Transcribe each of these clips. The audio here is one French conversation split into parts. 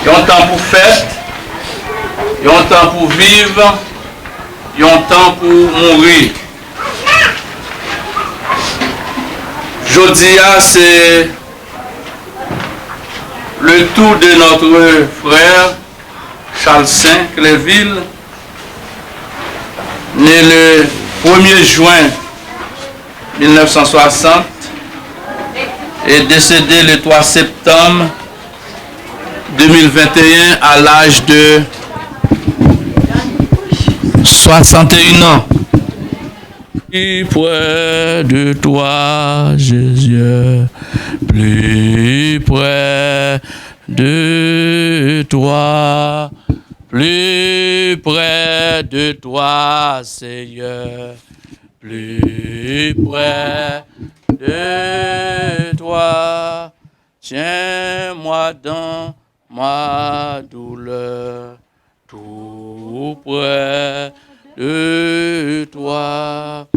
Il y a un temps pour fête, il y a un temps pour vivre, il y a un temps pour mourir. Jodia, c'est le tour de notre frère Charles Saint Cléville, né le 1er juin 1960 et décédé le 3 septembre 2021 à l'âge de 61 ans. plus près de toi, Jésus, plus près de toi, plus près de toi, Seigneur, plus près de toi. Tiens-moi dans ma douleur, tout près de toi.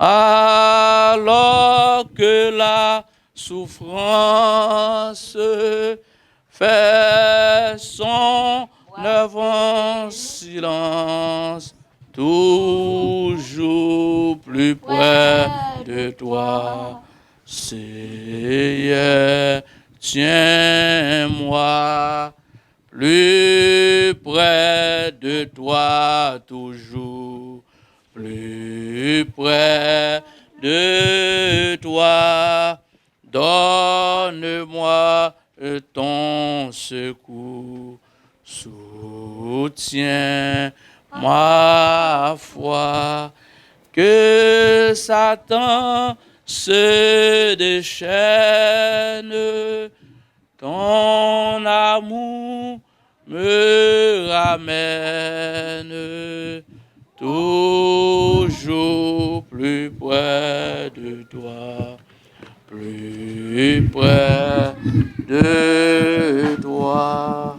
Alors que la souffrance fait son œuvre en silence, toujours plus près de toi, Seigneur, tiens-moi plus près de toi, toujours plus près de toi. Donne-moi ton secours, soutiens ma foi, que Satan se déchaîne, ton amour me ramène toujours plus près de toi, plus près de toi,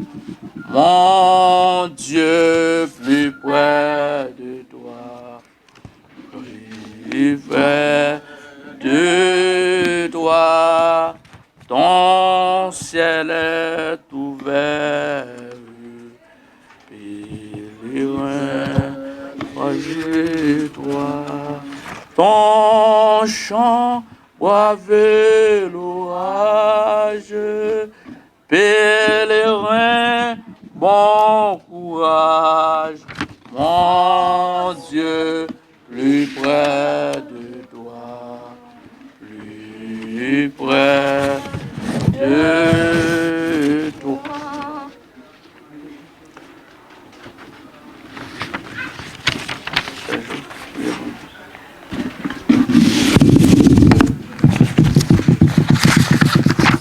mon Dieu, plus près de toi, plus près de toi, ton ciel est ouvert, pèlerin, proche toi, ton chant boive l'orage, pèlerin, bon courage, mon Dieu, plus près de toi, plus près de toi.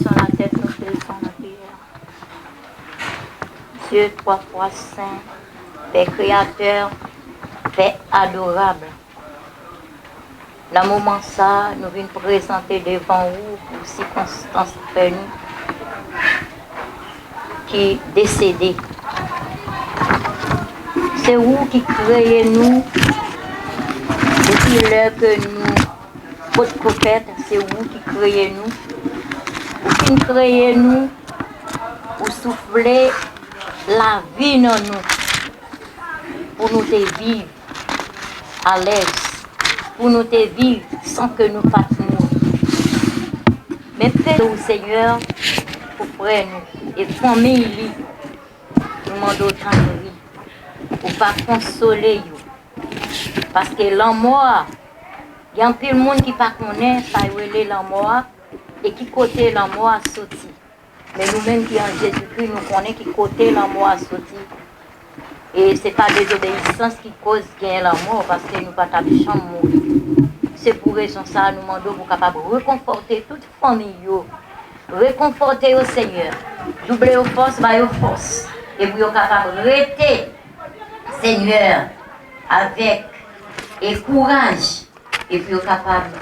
Sur la tête, nous faisons la prière. Dieu, trois fois saint, Père créateur, Père adorable. Dans le moment ça, nous venons présenter devant vous pour circonstances pour nous qui décédé. C'est vous qui créez nous depuis l'heure que nous, votre prophète, c'est vous qui créez nous. Vous qui créez nous, vous soufflez la vie dans nous pour nous te vivre à l'aise, pour nous te vivre sans que nous fassions mourir. Mais faites-nous, Seigneur, pour frère nous et famille, nous demandons autant de vie, pour pas consoler nous. Parce que l'amour, il y a un peu de monde qui ne connaît pas l'amour et qui côté l'amour a sorti. Mais nous-mêmes qui en Jésus-Christ, nous connaissons qui côté l'amour a sorti. Et ce n'est pas désobéissance qui cause gagner l'amour, parce que nous ne pouvons pas mourir. C'est pour raison ça, nous demandons pour capable de réconforter toute famille, réconforter au Seigneur, doubler aux forces, bailler aux forces, et pour être capable de rester, Seigneur, avec et courage, et puis être capable de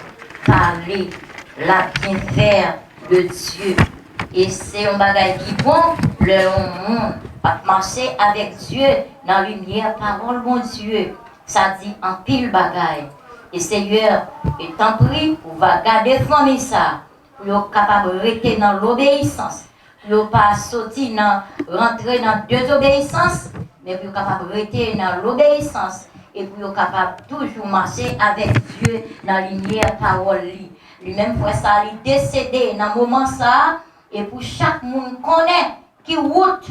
parler la bien faire de Dieu. Et c'est un bagage qui bon, le monde va marcher avec Dieu dans la lumière, parole, mon Dieu. Ça dit en pile bagaille. Et Seigneur, étant pris, on va garder famille ça, pour être capable de rester dans l'obéissance, pour ne pas sortir, rentrer dans deux obéissances, mais pour être capable de rester dans l'obéissance, et pour être capable de toujours marcher avec Dieu dans la lumière, parole. Lui-même, pour ça, il décédé dans le moment ça, et pour chaque monde connaît qui route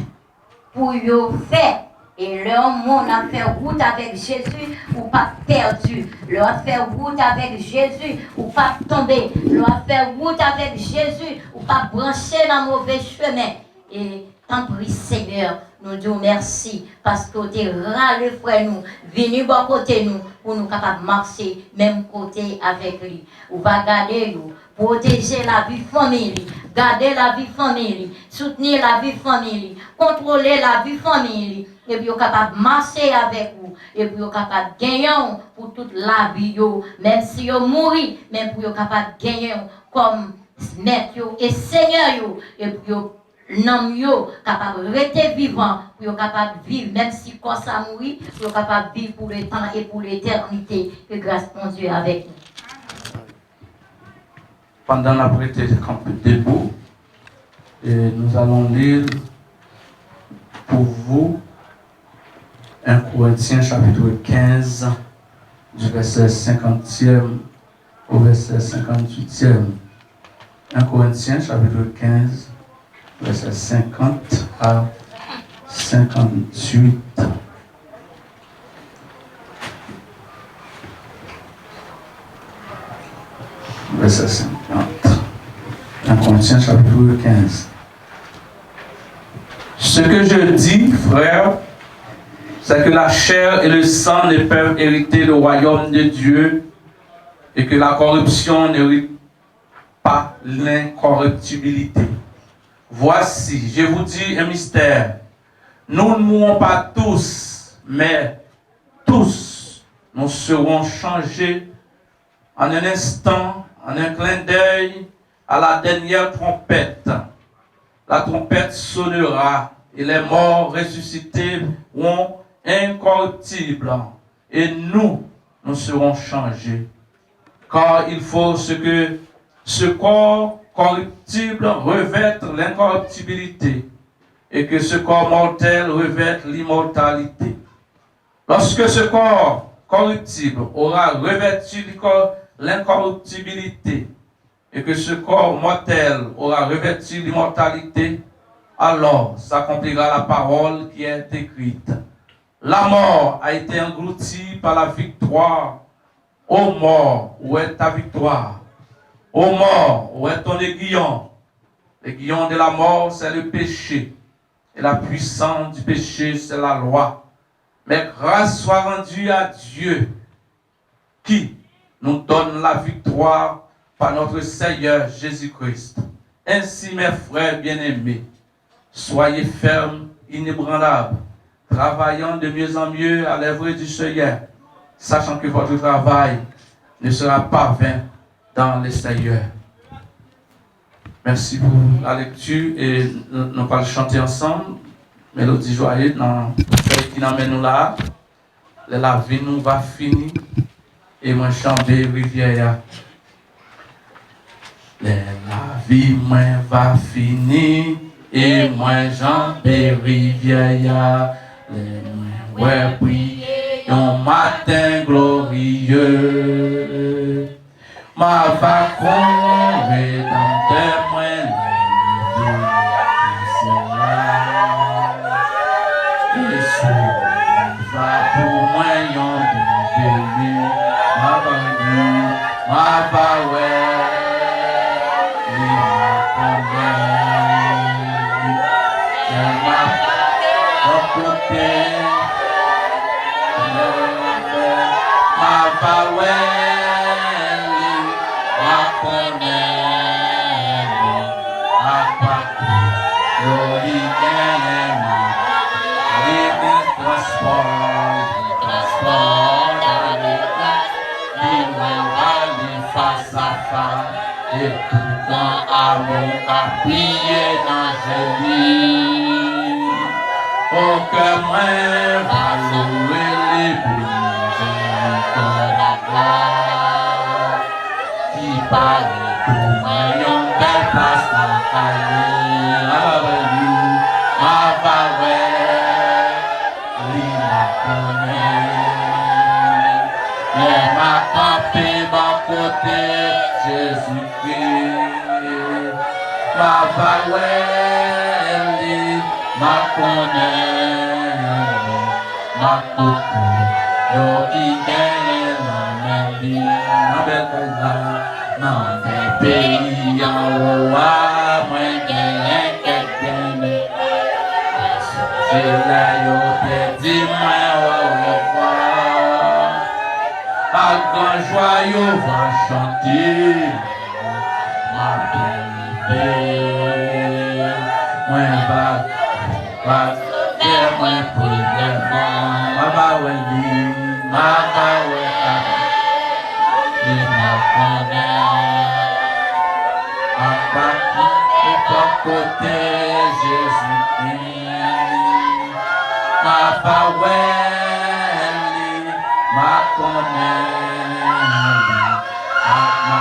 pour y faire. Et leur monde a fait route avec Jésus ou pas perdu. Leur a fait route avec Jésus ou pas tomber. Leur a fait route avec Jésus ou pas brancher dans le mauvais chemin. Et Tant pis, Seigneur, nous disons merci parce que tu es râlé, frère, nous, venu bon côté nous, pour nous capables de marcher même côté avec lui. On va garder nous, protéger la vie famille, garder la vie famille, soutenir la vie famille, contrôler la vie famille, et puis on est capable de marcher avec vous, et puis on est capable de gagner pour toute la vie, même si on mourit, même pour être capable de gagner comme maître et Seigneur, et puis non yo capable de rester vivant pour être capable de vivre même si quand ça mourit pour être capable de vivre pour le temps et pour l'éternité que grâce mon Dieu avec nous. Pendant la prêté de camp debout, et nous allons lire pour vous 1 Corinthiens chapitre 15 du verset 50e au verset 58e. 1 Corinthiens chapitre 15 verset 50 à 58. Verset 50. 1 Corinthiens chapitre 15. Ce que je dis, frère, c'est que la chair et le sang ne peuvent hériter le royaume de Dieu et que la corruption n'hérite pas l'incorruptibilité. Voici, je vous dis un mystère. Nous ne mourrons pas tous, mais tous, nous serons changés en un instant, en un clin d'œil, à la dernière trompette. La trompette sonnera et les morts ressuscités seront incorruptibles. Et nous serons changés. Car il faut que ce corps corruptible revête l'incorruptibilité et que ce corps mortel revête l'immortalité. Lorsque ce corps corruptible aura revêtu l'incorruptibilité et que ce corps mortel aura revêtu l'immortalité, alors s'accomplira la parole qui est écrite. La mort a été engloutie par la victoire. Ô mort, où est ta victoire? Ô mort, où est ton aiguillon? L'aiguillon de la mort, c'est le péché. Et la puissance du péché, c'est la loi. Mais grâce soit rendue à Dieu, qui nous donne la victoire par notre Seigneur Jésus-Christ. Ainsi, mes frères bien-aimés, soyez fermes, inébranlables, travaillant de mieux en mieux à l'œuvre du Seigneur, sachant que votre travail ne sera pas vain dans le Seigneur. Merci pour la lecture et nous allons chanter ensemble. Mélodie joyeuse dans celle qui n'amène nous là. La vie nous va finir et moi chanter rivière. La vie moi va finir et moi chanter rivière. Ouais, prier un matin glorieux. Ma va courir dans tes mains. Et va pour moi yon bébé. Ma va ouais. Et tout dans amour qu'a prié dans Jésus. Oh que moi va louer les brisés de la gloire. Qui parle pour moi yon belle place dans la caille. Avenue, ma ouais, li ma connaît. Mais ma campé mon côté. Jésus-Christ, ma vaouelle, ma connaît, ma coucou, yo qui gagne la vie, dans des pays en haut, moi gagne quelqu'un, C'est là yo te dis-moi au revoir. À grand joyeux va chanter. Ma belle, moi va faire moi premièrement. Ma wali, ma wali, ma côté Jésus-Christ, ma paweli, ma connaît, ma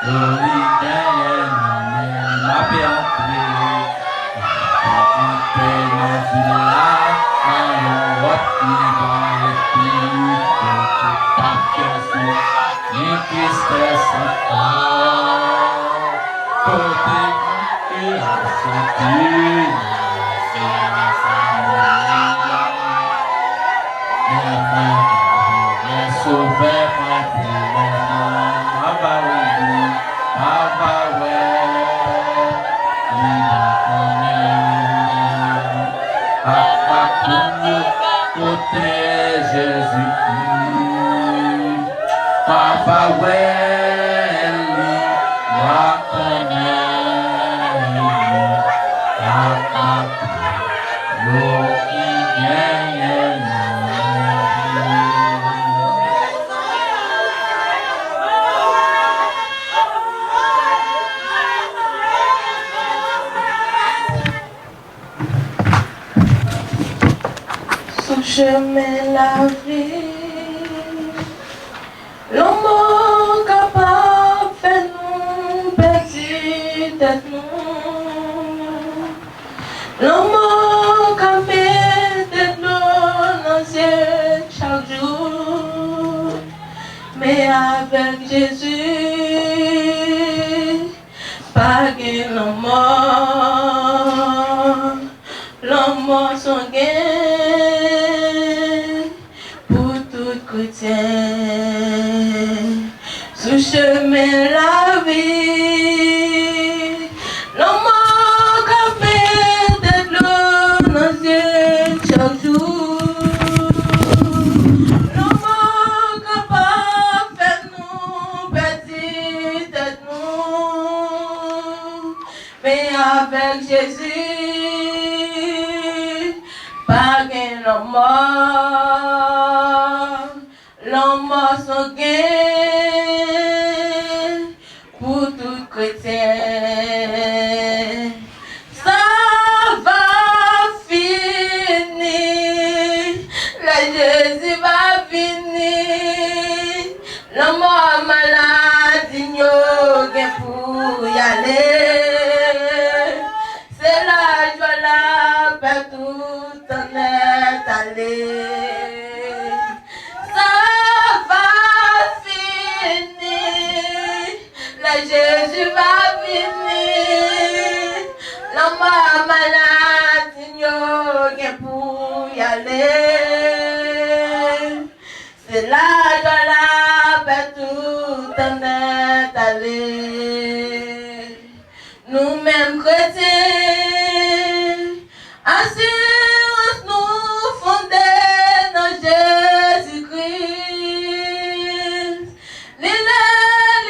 glory ma paix en paix, ma villa, ma robe qui va et pas que ni qui stresse encore, côté et la santé. Sauver ma côté Jésus-Christ, ma paweli, ma connaît, son chemin la vie, l'homme capable fait nous petit tête nous, l'homme capable tête nous dans ciel chaque jour, mais avec Jésus, pas gain l'homme son gain pour tout chrétien. Sous chemin la vie, l'homme capé de l'eau dans ciel chaque jour. L'homme capable de nous petit de nous, mais avec Jésus, pas gain l'homme son gain pour tout chrétien. Ça va finir, la Jésus va venir, l'homme malade, il y a pour y aller. C'est la joie, la paix, tout en est allé. Ça va finir, le Jésus va venir, l'homme malade, il y a pour y aller. C'est la joie, la paix, tout en est allé. Nous-mêmes chrétiens, assurance nous fondée dans Jésus-Christ. Il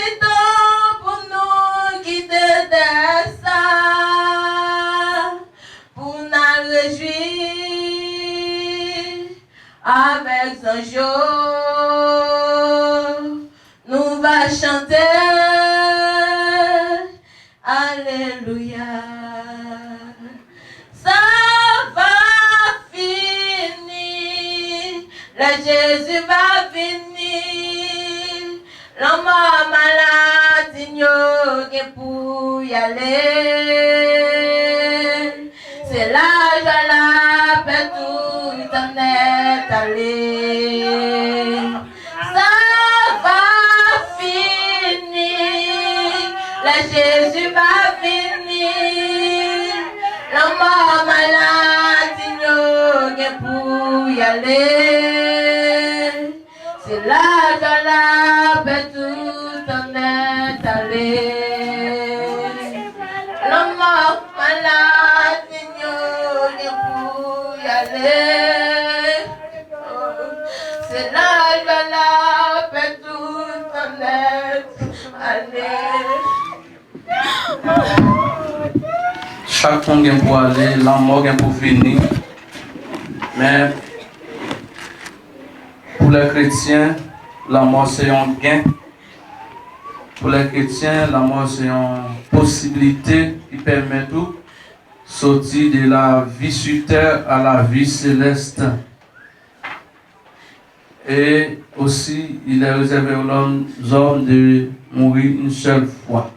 est temps pour nous quitter de ça, pour nous réjouir avec un jour. Nous va chanter. Alléluia. Ça va finir, le Jésus va venir, l'homme malade, il n'y a pour y aller. C'est la joie, la paix, tout en est allé. Ça va finir, le Jésus va venir, l'homme malade, il n'y a pour y aller. C'est la joie, la paix, tout en est allé. L'homme malade, il n'y a pour chacun vient pour aller, la mort vient pour venir. Mais pour les chrétiens, la mort c'est un gain. Pour les chrétiens, la mort c'est une possibilité qui permet tout sortir de la vie sur terre à la vie céleste. Et aussi, il est réservé aux hommes de mourir une seule fois.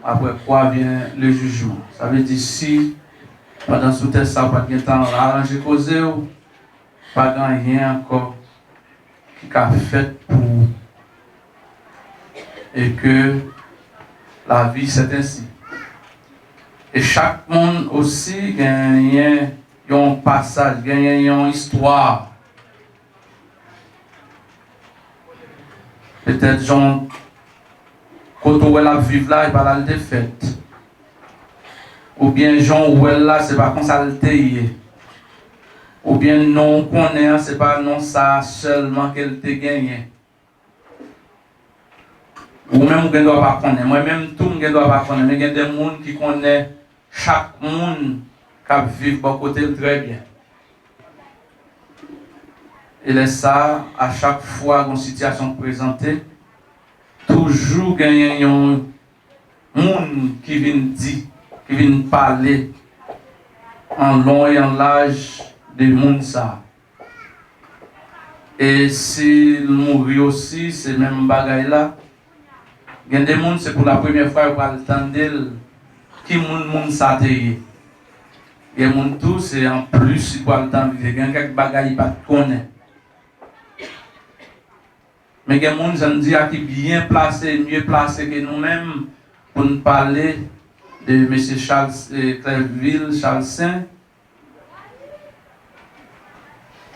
Après quoi vient le jugement. Ça veut dire si pendant ce temps, ça pas de temps arrangé causé, pas de rien encore qui a fait pour et que la vie c'est ainsi. Et chaque monde aussi gagne un passage, gagne une histoire. Peut-être Jean, quand on la vivre là, il va la défaite. Ou bien Jean où elle là, c'est pas comme ça le tailler. Ou bien non connaît, c'est pas non ça seulement qu'elle te gagné. Ou même on ne doit pas connaître. Moi-même, tout le monde ne doit pas connaître. Mais il y a des gens qui connaissent chaque monde qui vit de côté très bien. Et là, ça, à chaque fois qu'une situation présentée, toujours il y a un monde qui vient dire, qui vient parler en long et en large de monde ça. Et s'il mourit aussi, c'est même bagaille là. Il y a des gens, c'est pour la première fois qu'ils vont entendre qui monde ça Il y a des gens, tout, c'est en plus, ils vont entendre. Il y a quelques bagailles qu'ils ne connaissent pas. Mais il y a des gens, je me dis, qui sont bien placés, mieux placés que nous-mêmes pour nous parler de M. Charles Clerville, Charles Saint.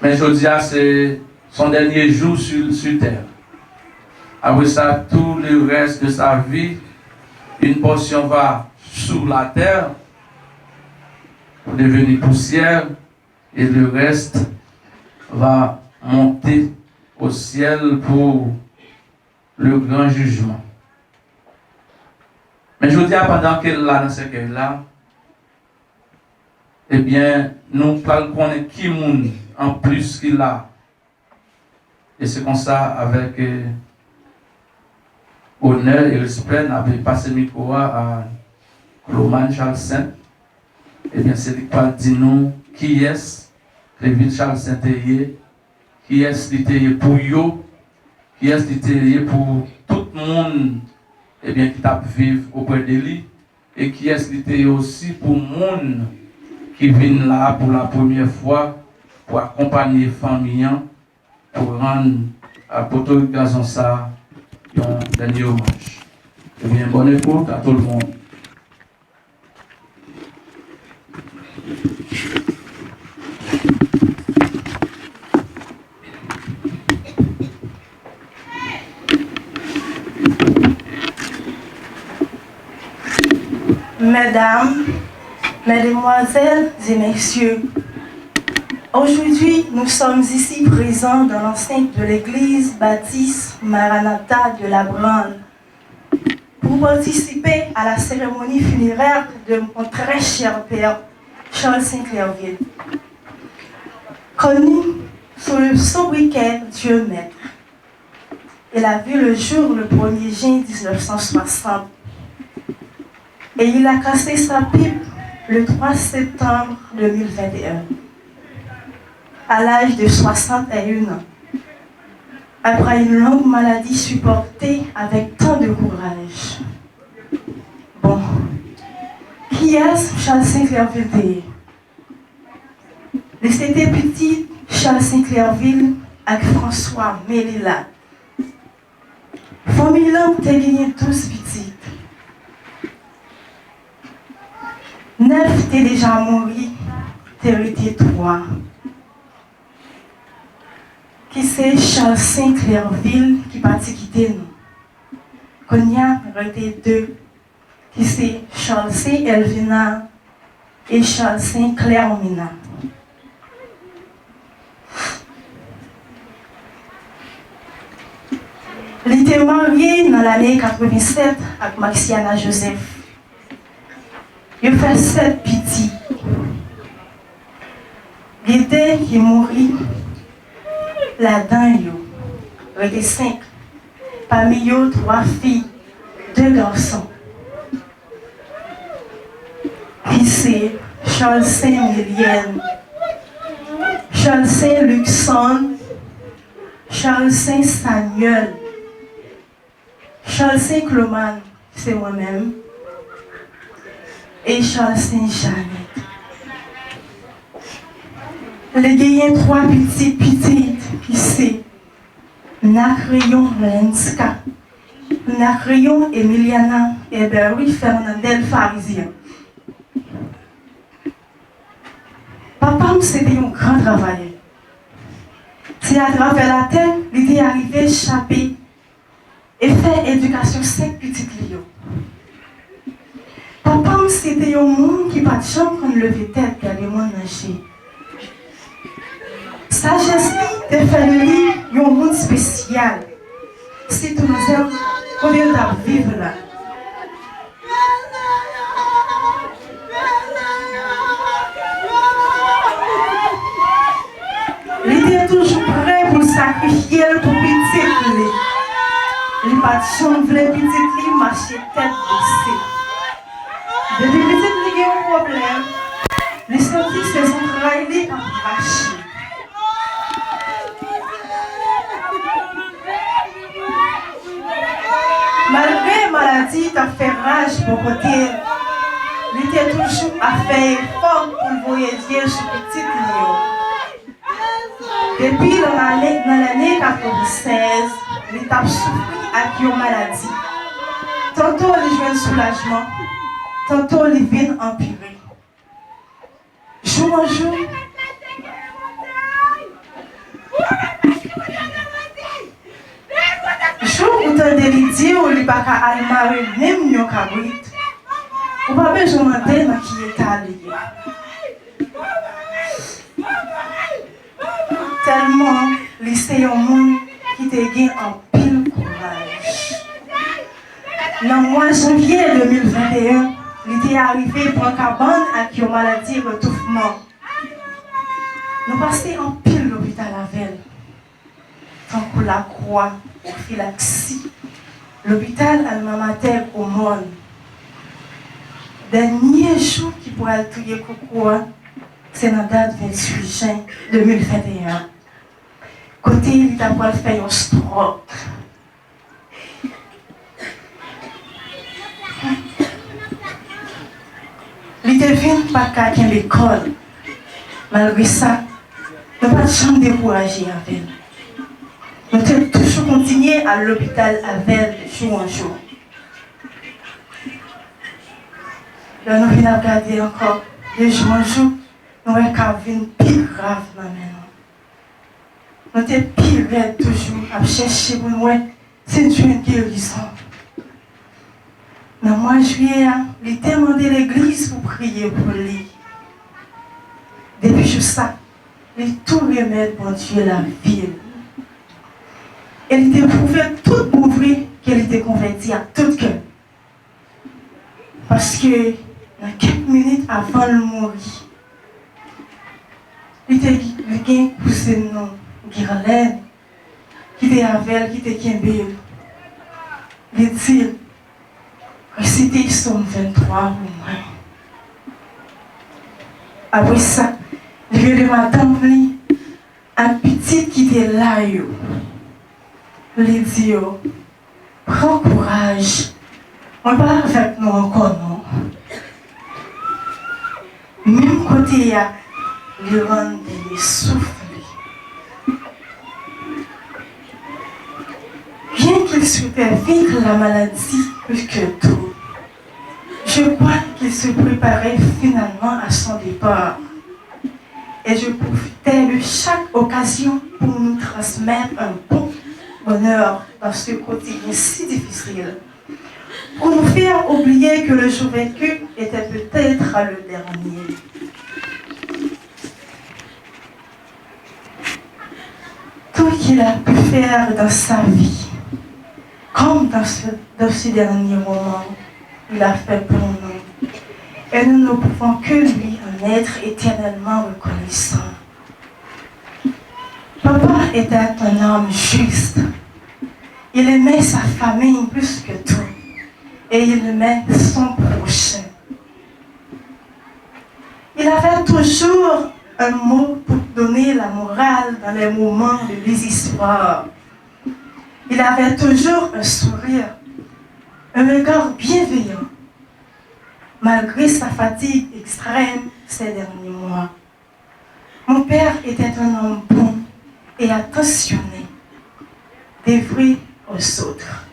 Mais je dis, c'est son dernier jour sur terre. Après ça, tout le reste de sa vie, une portion va sous la terre pour devenir poussière et le reste va monter au ciel pour le grand jugement. Mais je vous dis, pendant qu'elle est là dans ce cas-là, eh bien, nous connaissons qui monde en plus qu'il a. Et c'est comme ça, avec honneur et respect, on avait passé le micro à Cloman Charles Saint. Eh bien, c'est lui qui dit nous qui est Clerville Charles Saint, qui est l'ité pour yo, qui est l'ité pour tout le monde eh bien, qui tape vivre auprès de lui, et qui est l'ité aussi pour le monde qui vient là pour la première fois pour accompagner les familles, pour rendre à Poto Gazon ça un dernier hommage. Eh bien, bonne écoute à tout le monde. Mesdames, Mesdemoiselles et Messieurs, aujourd'hui nous sommes ici présents dans l'enceinte de l'église Baptiste Maranatha de La Brande pour participer à la cérémonie funéraire de mon très cher père Charles Saint Clerville, connu sous le sobriquet Dieu Maître. Il a vu le jour le 1er juin 1960 et il a cassé sa pipe le 3 septembre 2021, à l'âge de 61 ans, après une longue maladie supportée avec tant de courage. Bon, qui est Charles Saint Clerville? C'était petit Charles Saint Clerville avec François Mélila. Famille t'es gagné 12 petites. 9 t'es déjà mort, t'es resté 3. Qui c'est Charles Saint Clerville qui partit quitter nous. Qu'on y a resté 2. Qui c'est Charles Saint Elvina et Charles Saint Clermina. Il était marié dans l'année 87 avec Maxiana Joseph. Il fait 7 petits. Il était qui mourit là-dedans, il était 5. Parmi eux, 3 filles, 2 garçons. Puis c'est Charles Saint-Milienne, Charles Saint-Luxon, Charles Saint-Samuel, Charles Saint-Cloman, c'est moi-même, et Charles Saint-Janet. Les gagnants 3 petites, puis c'est Nacrayon Lenska, Nacrayon Emiliana et Berry Fernandel Pharisien. Papa, c'était un grand travail. C'est à travers la terre, il est arrivé à échapper et faire éducation 5 petites lions. Papa, c'était un monde qui n'a pas de chambre quand il levait tête et allait nager. Sagesse de faire de lui un monde spécial. C'est tout nous aime qu'on vient de vivre là. Il était toujours prêt pour sacrifier pour petite lit. Il n'a pas de chambre, les petites lit marchaient tête baissée. Depuis petite lit, il y a un problème. Les scientifiques se sont travaillés à arracher. Malgré la maladie, t'as fait rage pour côté. Il était toujours à faire fort pour voyager sur petite lion. Depuis l'année 1996, il a souffert avec une maladie. Tantôt il joue un soulagement, tantôt il vient empirer. Jour en jour, où tu as des litiers où il n'y a pas qu'à marier même un cabrit, ou pas besoin de demander qui est allé. Tellement, c'est un monde qui te gagne en pile courage. Dans le mois de janvier 2021, il est arrivé pour un cabane avec une maladie retouffement. Nous passons en pile l'hôpital à Vel. Tant que la croix, prophylaxie, l'hôpital Alma Mater au monde. Dernier jour qui pourra tuer Koukoua, c'est la date 28 juin 2021. Côté, il a pas fait un stroke. Il devient pas qu'à l'école. Malgré ça, nous n'avons pas de chambre découragée avec elle. Nous avons toujours continué à l'hôpital avec elle jour en jour. Là, nous venons regarder encore de jour en jour, nous avons une plus grave dans la maison. Nous sommes pire toujours à chercher pour nous, c'est une guérison. Dans le mois de juillet, il a demandé à l'église pour prier pour lui. Depuis ça, il a tout remettre pour Dieu la ville. Il a prouvé tout ouvrir qu'elle était convertie à tout cœur. Parce que dans quelques minutes avant de mourir, il a eu poussé nom. Guirlaine, qui était avec elle, qui était Kimbel. Il dit, réciter Somme 23 pour moi. Après ça, il y a le matin, un petit qui était là. Il dit, prends courage. On va avec nous encore, non? Même côté, il y a le vent de souffle. Bien qu'il souhaitait vaincre la maladie plus que tout, je crois qu'il se préparait finalement à son départ. Et je profitais de chaque occasion pour nous transmettre un bon bonheur dans ce quotidien si difficile. Pour nous faire oublier que le jour vécu était peut-être le dernier. Tout qu'il a pu faire dans sa vie, comme dans ce dernier moment, il a fait pour nous. Et nous ne pouvons que lui en être éternellement reconnaissants. Papa était un homme juste. Il aimait sa famille plus que tout. Et il aimait son prochain. Il avait toujours un mot pour donner la morale dans les moments de désespoir. Il avait toujours un sourire, un regard bienveillant, malgré sa fatigue extrême ces derniers mois. Mon père était un homme bon et attentionné, dévoué aux autres.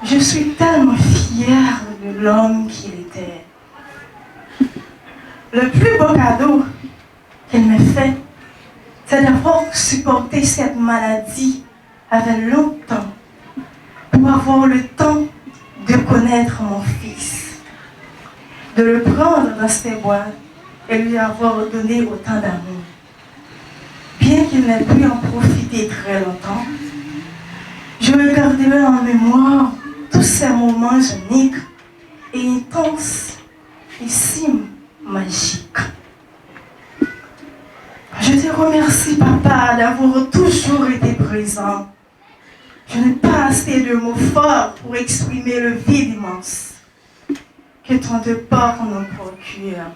Je suis tellement fière de l'homme qu'il était. Le plus beau cadeau qu'il m'a fait, c'est d'avoir supporté cette maladie avec longtemps pour avoir le temps de connaître mon fils, de le prendre dans ses bras et lui avoir donné autant d'amour. Bien qu'il n'ait pu en profiter très longtemps, je regarderai en mémoire tous ces moments uniques et intenses et si magiques. Je te remercie, Papa, d'avoir toujours été présent. Je n'ai pas assez de mots forts pour exprimer le vide immense que ton départ nous procure.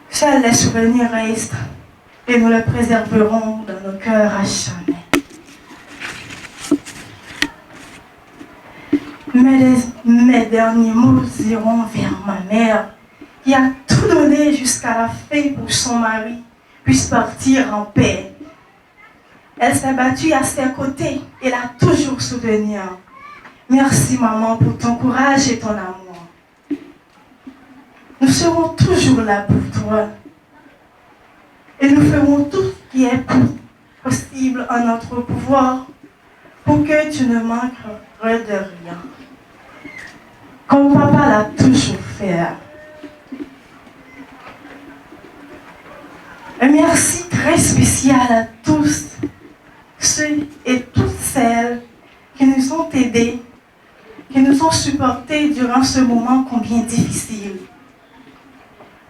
Seuls les souvenirs restent et nous les préserverons dans nos cœurs à jamais. Mes derniers mots iront vers ma mère, qui a tout donné jusqu'à la fin pour que son mari puisse partir en paix. Elle s'est battue à ses côtés et l'a toujours soutenue. Merci, maman, pour ton courage et ton amour. Nous serons toujours là pour toi. Et nous ferons tout ce qui est possible en notre pouvoir pour que tu ne manques de rien. Comme papa l'a toujours fait. Un merci très spécial à tous ceux et toutes celles qui nous ont aidés, qui nous ont supportés durant ce moment combien difficile.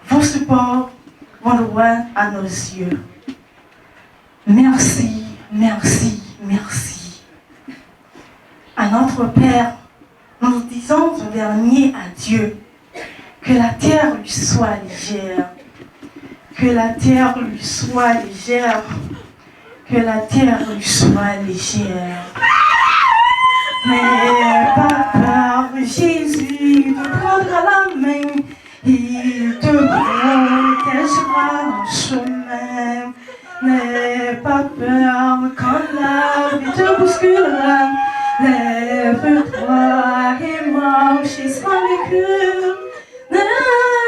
Vos supports vont loin à nos yeux. Merci, merci, merci. À notre Père, nous disons un dernier adieu. Que la terre lui soit légère. Que la terre lui soit légère. Que la terre lui soit légère. N'aie pas peur, Jésus te prendra la main. Il te protégera en chemin. N'aie pas peur quand la vie te bousculera. Lève-toi et marche sans recul. Ne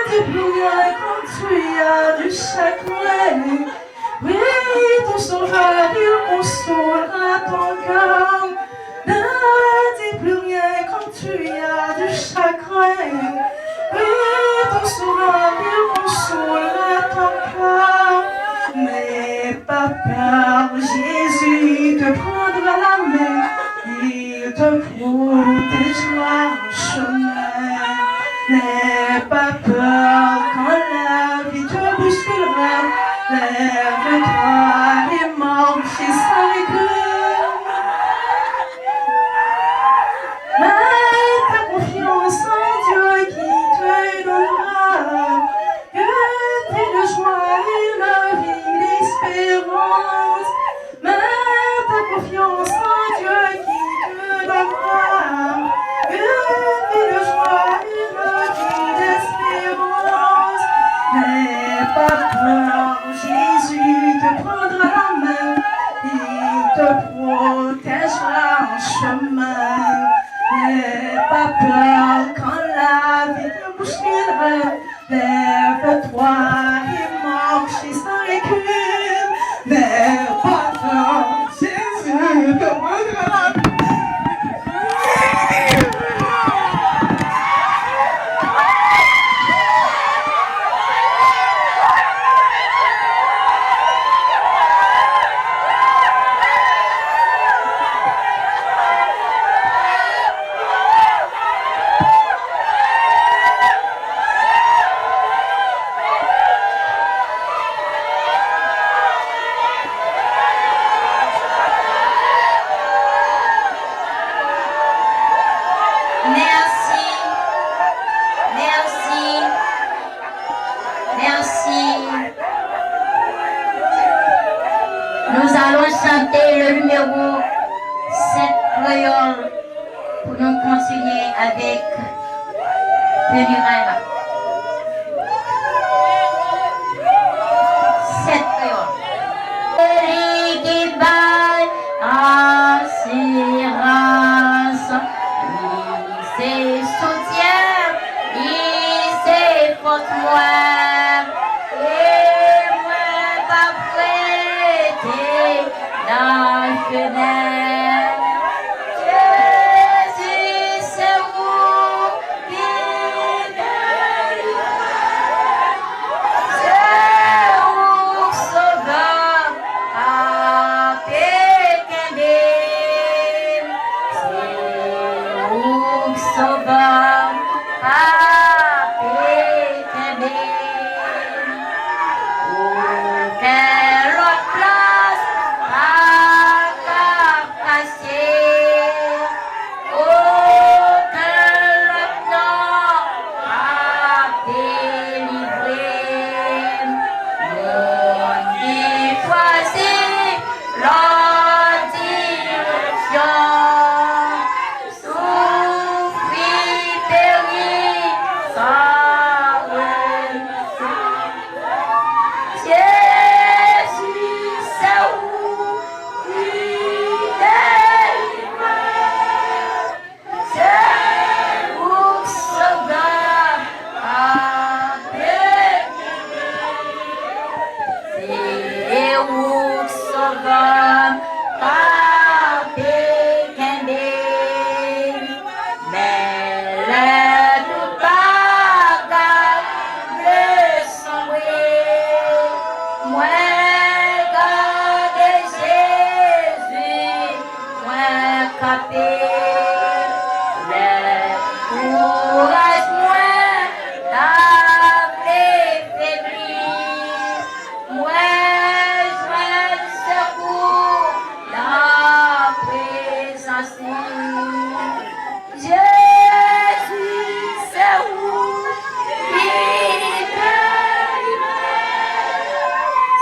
dis plus rien quand tu as du chagrin. Oui, ton sauveur, il consolera ton cœur. Ne dis plus rien quand tu as du chagrin. Oui, ton sauveur, il consolera ton cœur. N'aie pas peur, Jésus te prendra la main. Il te protégera en chemin. N'aie pas peur quand la vie te bousculera. Lève-toi et marche sans recul. Mets ta confiance en Dieu qui te donnera que de joie et la vie d'espérance. Mets ta confiance en Dieu qui te donnera que de joie et la vie d'espérance. N'aie pas peur, Jésus te prendra la main, il te protégera en chemin. N'aie pas peur quand la vie te bousculera. Lève-toi et marche sans recul. N'aie pas peur, Jésus te prendra la main. chanter le numéro 7 créole pour nous continuer avec Pénurel. 7 créole. Qui baille assurance, c'est soutien, c'est faute moi. Et moi pas prêter la fenêtre. Jésus, c'est vous qui c'est vous sauveur à Pékindé. C'est vous sauveur à Pékindé. Quelle autre place à Carcassier? Quel autre nom à délivrer? Mon Dieu choisit la direction. Souffrir, périr, sans remission. Jésus, c'est où il délivre. C'est où sauveur à Pékindé. C'est où sauveur à Pékindé. Mais les tout bagages le sombrer. Moi, garde Jésus, moi, capé. Les courage, moi, les faiblis. Moi, joie du secours, la présence. Jésus, c'est où il délivre.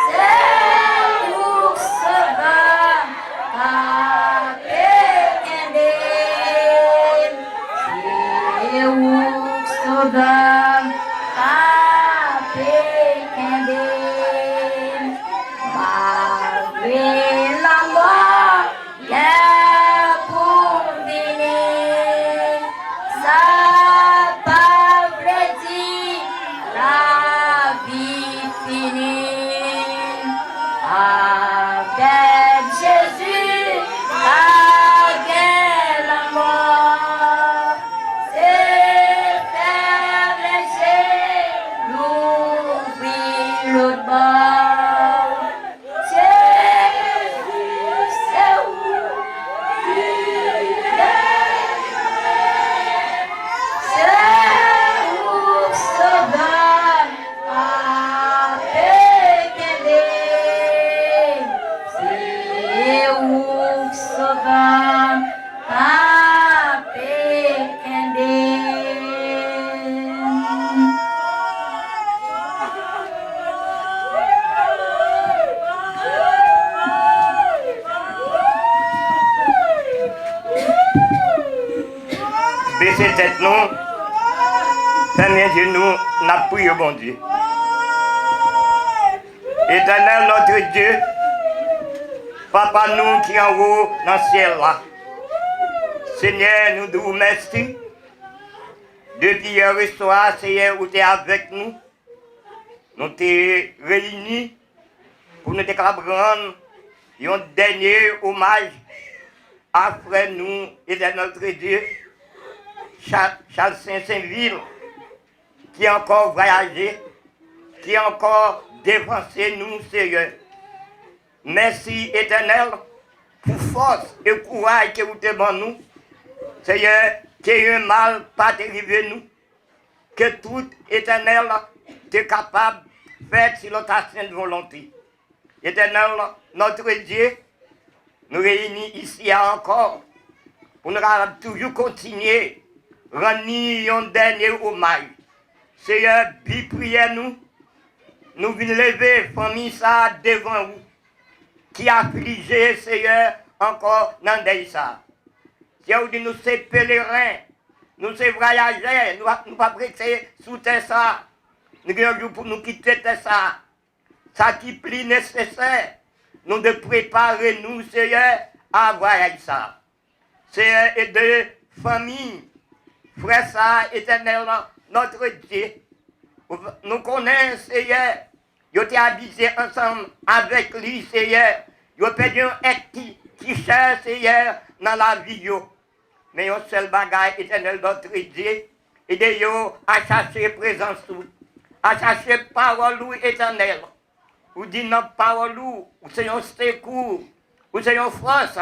C'est où sauveur à Pékindé. C'est où sauveur à Pékindé. Malgré la mort, est pour venir. Ça pas vrai dire la vie finie. Avec Jésus, avec la mort, c'est faire léger, l'ouvrir l'autre bord. Jésus, c'est où il est. C'est où sauveur à Pékindé. C'est où sauveur à Pékindé. Baissez tête nous, fermez Dieu nous, n'a prié bon Dieu. Éternel notre Dieu, Papa nous qui en haut dans le ciel là. Seigneur, nous vous remercions. Depuis hier soir, Seigneur, où tu es avec nous. Nous t'es réunis pour nous rendre un dernier hommage à frère nous, éternel notre Dieu, Charles Saint-Ville, qui a encore voyagé, qui a encore dévancé nous, Seigneur. Merci, éternel, pour force et courage que vous te donnez nous. Seigneur, que un mal pas arrivé nous, que tout éternel est capable de faire sur notre sainte volonté. Éternel, notre Dieu, nous réunis ici encore pour nous toujours continuer à rendre un dernier hommage. Seigneur, priez nous, nous venons lever famille ça devant vous, qui affligé, Seigneur, encore dans des ça. Seigneur, dit nous sommes pèlerins, nous sommes voyageurs, nous pas prêter sous terre ça. Nous avons jour pour nous quitter ça. Ça qui est plus nécessaire, nous de préparer nous, Seigneur, à voyager ça. Seigneur, et de famille, frère ça, éternel, notre Dieu. Nous connaissons, Seigneur, ils ont habité ensemble avec lui, Seigneur. Ils ont perdu un être qui cherche, Seigneur, dans la vie. Mais ils ont seul bagage éternel, notre Dieu. Et ils ont à chercher présence, à chercher parole éternelle. Ou dit non, parole, ou c'est un secours, ou c'est une force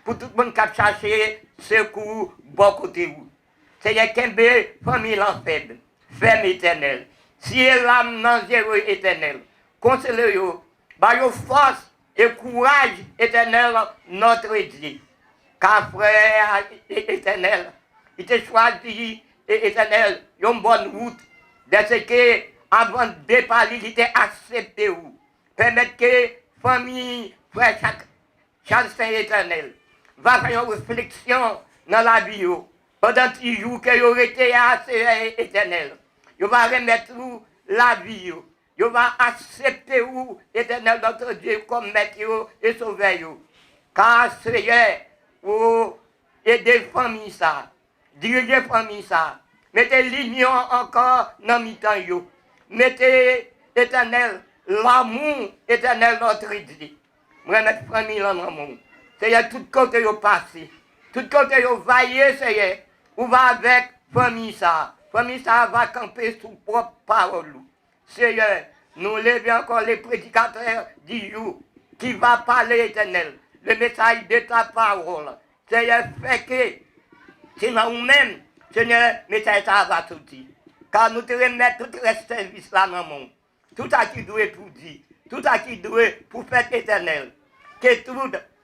pour tout le monde qui a cherché secours, bon côté. Seigneur, qu'un famille l'enfaible, ferme éternelle. Si l'âme non zéro éternel, consolez-vous, par vos force et courage éternel, notre Dieu. Car frère éternel, il t'a choisi éternel, une bonne route, de ce que, avant de départ, il était accepté ou. Permettre que famille, frère, chaque saint éternel, va faire une réflexion dans la vie. Pendant 10 jours que vous été assez éternel. Vous va remettre la vie. Vous va accepter vous, éternel notre Dieu, comme maître et sauveur. Car Seigneur, vous aidez famille ça, dirigez famille ça. Mettez l'union encore dans mi-temps. Mettez éternel l'amour éternel notre Dieu. Remettre famille dans l'amour. Seigneur, tout côté vous passez. Tout côté vous vaillez, Seigneur. Ou va avec famille ça. Famille ça va camper sous propre parole. Seigneur, nous levons encore les prédicateurs du jour qui va parler éternel. Le message de ta parole. Seigneur, fait que, sinon nous-mêmes, Seigneur, le message ça va tout dire. Car nous te remettons tout le service là dans le monde. Tout à qui doit pour dire. Tout à qui doit pour faire éternel. Que tout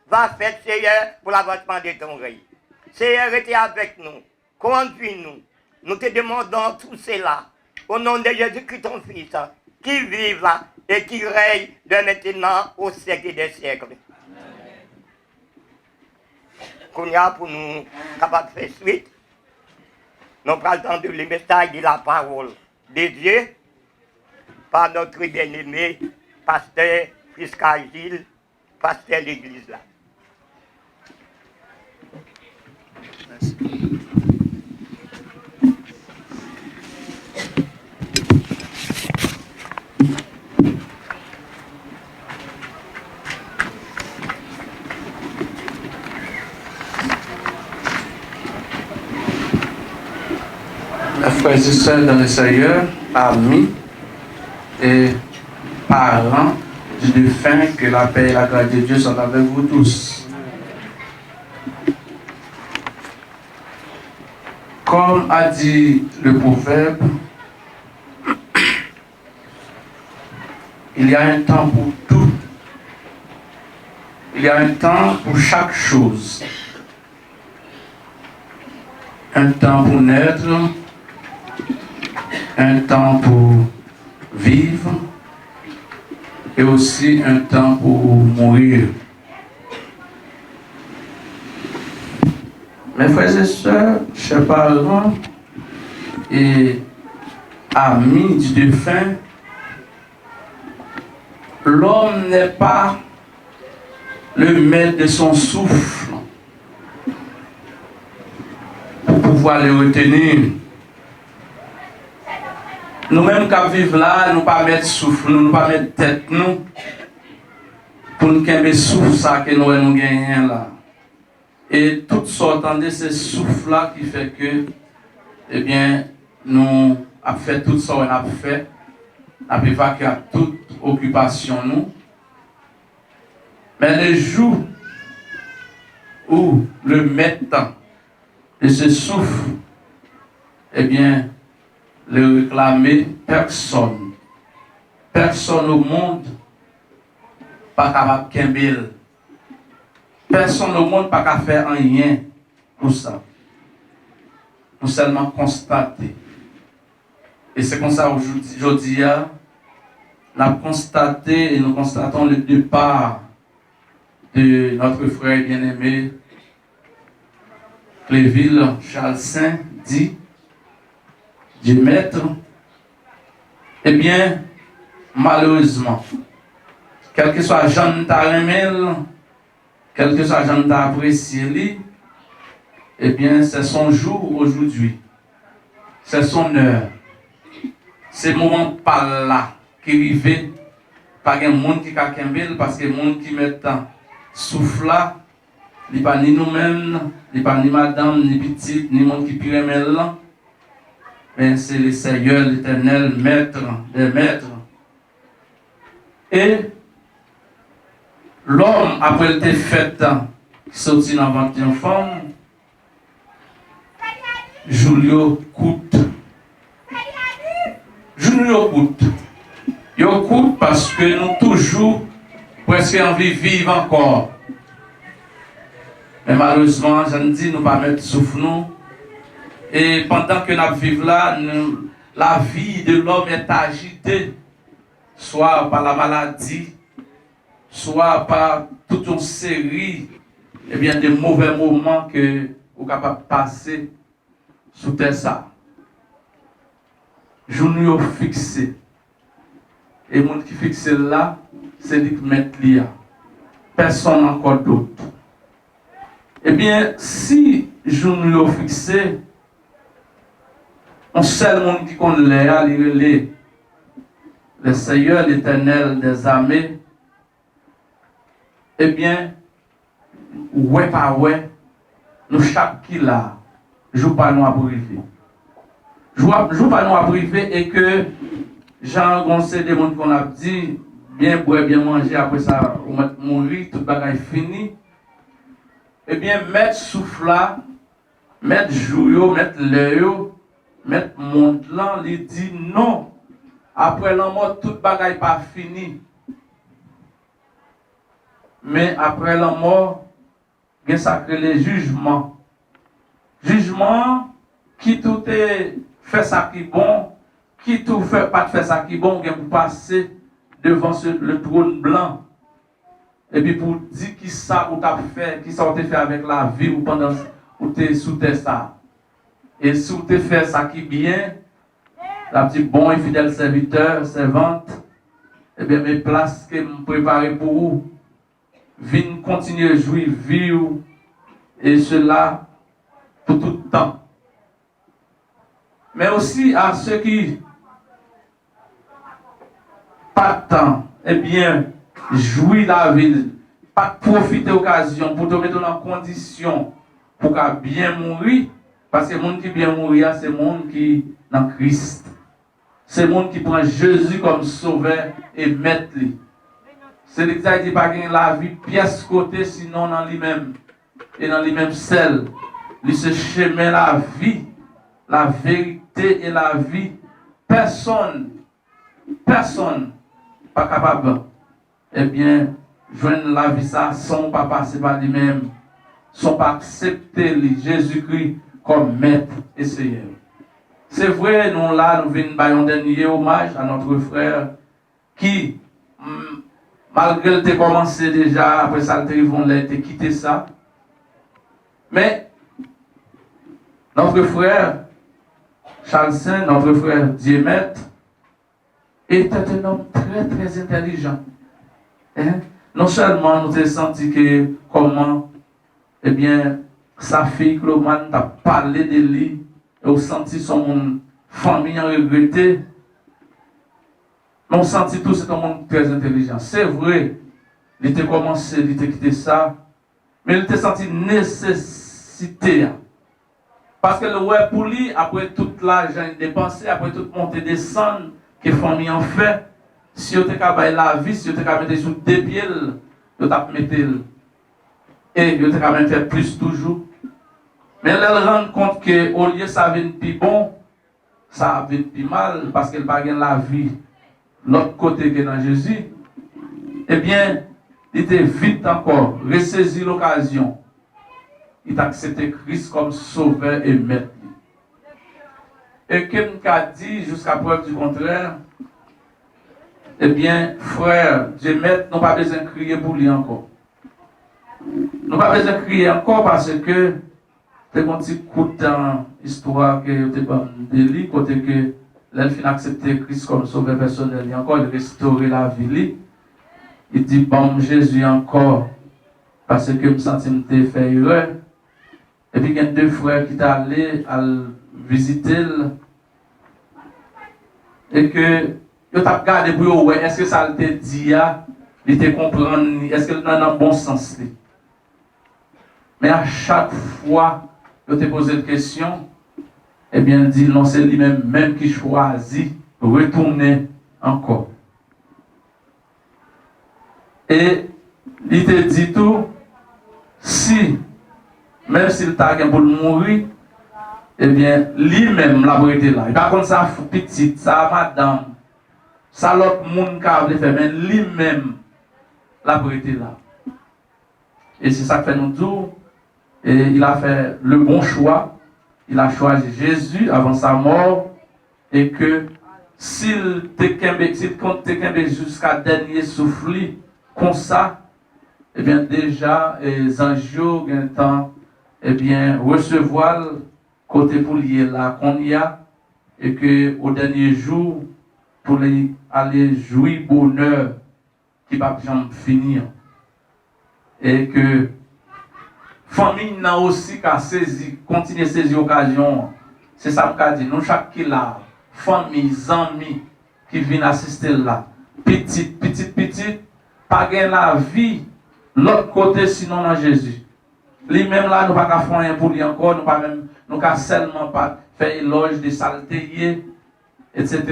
va faire, Seigneur, pour l'avancement de ton règne. Seigneur, restez avec nous. Conduis-nous. Nous te demandons tout cela. Au nom de Jésus-Christ, ton Fils, qui vive là et qui règne de maintenant au siècle des siècles. Qu'on y a pour nous capables de faire suite. Nous prenons entendu le message de la parole de Dieu par notre bien-aimé pasteur Prisca Gilles, pasteur de l'église là. Merci. Frères et sœurs dans le Seigneur, amis et parents du défunt, que la paix et la grâce de Dieu sont avec vous tous. Comme a dit le proverbe, il y a un temps pour tout. Il y a un temps pour chaque chose. Un temps pour naître, un temps pour vivre et aussi un temps pour mourir. Mes frères et sœurs, chers parents et amis du défunt, l'homme n'est pas le maître de son souffle pour pouvoir le retenir. Nous-mêmes qui vivons là, nous ne pas mettre souffle, nous ne pas mettre tête nous pour nous qu'aimer souffle ça que nous gagnons là. Et toutes sortes de ces souffles là qui fait que, eh bien, nous avons fait toutes sortes qu'on a fait, nous avons évacué toute occupation nous. Mais le jour où le maître de ce souffle, eh bien, le réclamer personne. Personne au monde pas capable de kembel. Personne au monde pas capable de faire rien pour ça. Nous seulement constater. Et c'est comme ça aujourd'hui, nous avons constaté et nous constatons le départ de notre frère bien-aimé Cléville Charles Saint dit, Dieu maître, eh bien, malheureusement, quel que soit Jean Taramel, quel que soit Jean apprécié, eh bien, c'est son jour aujourd'hui. C'est son heure. C'est le moment par là qui arrive. Pas de monde qui a kembel parce que les gens qui mettent souffle là, il n'y a pas ni nous-mêmes, il n'y a pas ni madame, ni petite, ni monde qui pire là. Mais c'est le Seigneur, l'Éternel, maître des maîtres. Et l'homme, après le fait, sorti dans la ventre femme, Julio coûte. Julio coûte. Il coûte parce que nous toujours presque envie de vivre encore. Mais malheureusement, je ne dis nous pas mettre souffle nous. Et pendant que nous vivons là, la vie de l'homme est agitée, soit par la maladie, soit par toute une série de mauvais moments que vous êtes capable de passer sous terre ça. Journaux fixé. Et le monde qui fixe là, c'est lui qui met là. Personne encore d'autre. Eh bien, si journaux fixé, on seul monde qui connaît le Seigneur, l'Éternel des armées, eh bien, ouais pas ouais, nous chaque qui là, joue pas nous à privé. Joue pas nous à privé et que Jean Gonçalves des monde qu'on a dit, bien boire, bien manger, après ça, on va mourir, tout bagaille fini. Eh bien, mettre souffle là, mettre jour, mettre l'œil, mettre monde là, il dit non. Après la mort, toute bagaille pas fini. Mais après la mort, il y a sacré les jugements. Jugement qui tout est fait ça qui est bon, qui tout fait pas fait ça qui est bon, il pour passer devant le trône blanc. Et puis pour dire qui ça ou t'a fait, qui ça ou fait avec la vie ou pendant ou t'es sous tes ça. Et si vous fait ça qui est bien, la petite bon et fidèle serviteur, servante, eh bien mes places que me préparer pour vous, viennent continuer à jouir, vivre, et cela pour tout le temps. Mais aussi à ceux qui pas de temps, eh bien, jouir la vie, pas profiter de l'occasion pour te mettre en condition pour bien mourir, parce que le monde qui bien mourir, c'est le monde qui est dans Christ. C'est le monde qui prend Jésus comme sauveur et maître. C'est l'exact qui pas gagner la vie pièce côté sinon dans lui-même et dans lui-même seul. Il se chemin la vie, la vérité et la vie. Personne pas capable, eh bien, joindre la vie ça sans pas passer par lui-même, sans pas accepter Jésus-Christ comme maître et Seigneur. C'est vrai, nous là, nous venons faire un dernier hommage à notre frère qui, malgré le commencé déjà, après ça, il a été quitté ça. Mais, notre frère, Charles Saint, notre frère Diemet, était un homme très très intelligent. Hein? Non seulement nous avons senti que comment, eh bien, sa fille Cloman t'a parlé de lui, et on senti son famille en regretté. Mais on senti tout c'est un monde très intelligent. C'est vrai, il était commencé, il était quitté ça, mais il était senti nécessité. Parce que le ouais pour lui, après tout l'argent dépensé, après toute montée descendre que la famille en fait, si vous avez la vie, si vous avez mis sur deux pieds, vous avez mis et vous avez fait plus toujours. Mais elle rend compte qu'au lieu de ça vient plus bon, ça vient plus mal parce qu'elle n'a pas la vie l'autre côté que dans Jésus. Eh bien, il était vite encore, ressaisi l'occasion. Il a accepté Christ comme sauveur et maître. Et comme il a dit, jusqu'à preuve du contraire, eh bien, frère, Dieu maître, n'ont pas besoin de crier pour lui encore. Nous pas besoin de crier encore parce que c'est un petit coup dans l'histoire que tu as dit, côté que l'elfine accepté Christ comme sauveur personnel, et encore il restaurer la vie. Il dit, bon, Jésus encore, parce que je me sens que je fait erreur. Et puis il y a deux frères qui sont allés à visiter et que ils ont regardé pour eux, est-ce que ça te dit, il te comprend, est-ce que dans le bon sens. Mais à chaque fois que tu posé une question, eh bien, dit non, c'est lui-même même qui choisit de retourner encore. Et il te dit tout, si, même s'il t'a pour mourir, eh bien, lui-même l'a été là. Il va comme ça, petite, ça, madame, ça, l'autre monde qui a fait, mais lui-même l'a été là. Et c'est ça que fait nous dire. Et il a fait le bon choix. Il a choisi Jésus avant sa mort. Et que s'il compte jusqu'à dernier souffle, comme ça, eh bien déjà, les anges ont temps, eh bien, recevoir côté pour lier là qu'on y a. Et que au dernier jour, pour aller jouir bonheur qui va jamais finir. Et que famille n'a aussi qu'à saisir, continuer à saisir l'occasion. C'est ça que dit. Nous, chaque qui là, famille, amis qui viennent assister là, petit, pas gagner la vie, l'autre côté sinon dans Jésus. Lui-même là, nous ne pouvons pas faire rien pour lui encore, nous ne pouvons seulement pas faire éloge des saletés, etc.,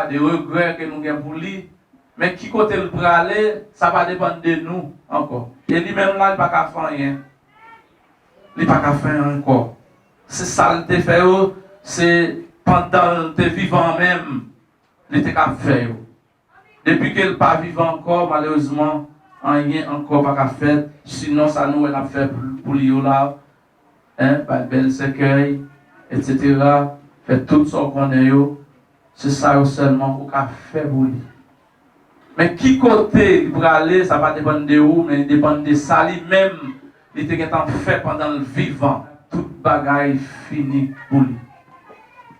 des regrets que nous avons pour lui. Mais qui côté le pour aller, ça va dépendre de nous encore. Et lui-même là, il ne peut pas faire rien. Il ne peut pas faire encore. C'est ça que tu fais, c'est pendant tes vivant même, il ne peut pas faire. Depuis qu'il n'est pas vivant encore, malheureusement, rien encore pas faire. Sinon, ça nous a fait pour lui là, par bel cercueil, etc. Fait tout ce qu'on est. C'est ça seulement pour faire pour lui. Mais qui côté il pourra aller, ça va dépendre de où, mais il dépend de ça lui-même. Il était fait pendant le vivant. Toute bagaille finie pour lui.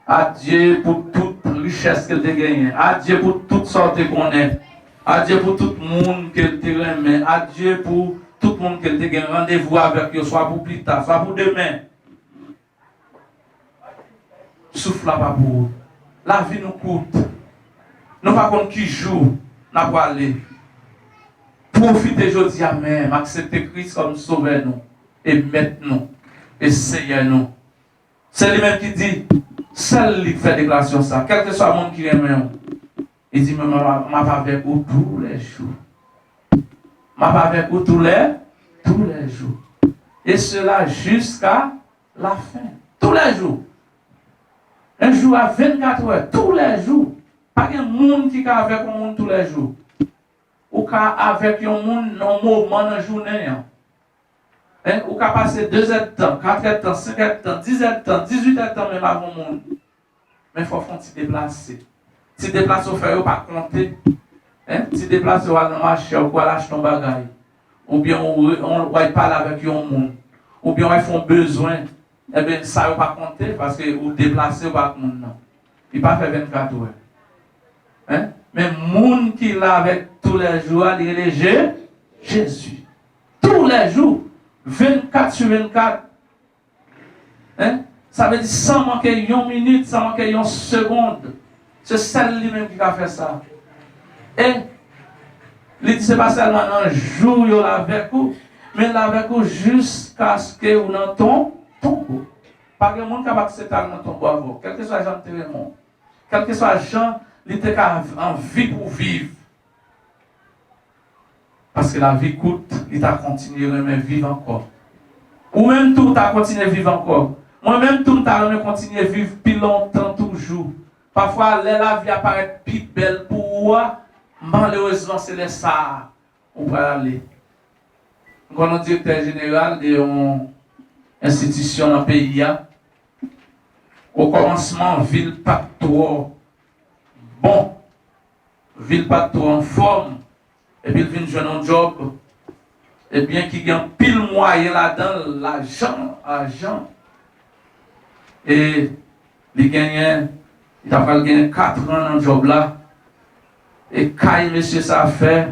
Adieu pour toute richesse qu'il a gagnée. Adieu pour toutes sortes qu'on est. Adieu pour tout le monde qu'il a remis. Adieu pour tout le monde qu'il a gagné rendez-vous avec lui, soit pour plus tard, soit pour demain. Souffle là pas pour vous. La vie nous coûte. Nous pas comme qui joue. N'a pas aller. Profitez aujourd'hui à même, acceptez Christ comme sauveur nous et maintenant et Seigneur nous. C'est lui-même qui dit, seul lui fait déclaration ça, quel que soit le monde qui aime. Il dit, m'a pas avec vous tous les jours. M'a pas avec vous tous les jours. Et cela jusqu'à la fin. Tous les jours. Un jour à 24 heures, tous les jours. Pas un monde qui est avec un monde tous les jours. Ou avec un monde dans moment dans la journée. Ou qu'à passer 2 heures de temps, 4 heures de temps, 5 heures de temps, 10 heures de temps, 18 heures de temps même avant le monde. Mais il faut se déplacer. Si déplacer au faire, pas compter. Si déplacer au marché, ou quoi lâcher ton bagage. Ou bien on va parler avec un monde. Ou bien ils font besoin. Eh bien, ça ne va pas compter parce que vous déplacez ou pas le monde. Il ne va pas faire 24 heures. Mais le monde qui est là avec tous les jours, il est Jésus. Tous les jours. 24 sur 24. Ça veut dire sans manquer une minute, sans manquer une seconde. C'est celle lui-même qui a fait ça. Et il dit, ce n'est pas seulement un jour il est avec vous, mais il est avec vous jusqu'à ce que vous n'en tombe. Pas de monde qui va accepter dans ton bois. Quel que soit Jean Télémon, quel que soit Jean, il était en vie pour vivre. Parce que la vie coûte, il t'a continué à vivre encore. Ou même tout, tu as continué à vivre encore. Moi-même, tout, tu as continué à vivre plus longtemps, toujours. Parfois, la vie apparaît plus belle pour moi. Malheureusement, c'est ça. On va aller. Quand on est directeur général d'une institution dans le pays, au commencement, ville pas trop bon, ville pas trop en forme. Et puis il vient jouer un job eh bien, qui gagne pile moyen là-dedans, l'argent. Et il gagne, il a pas gagné 4 ans dans le job là. Et quand monsieur ça fait,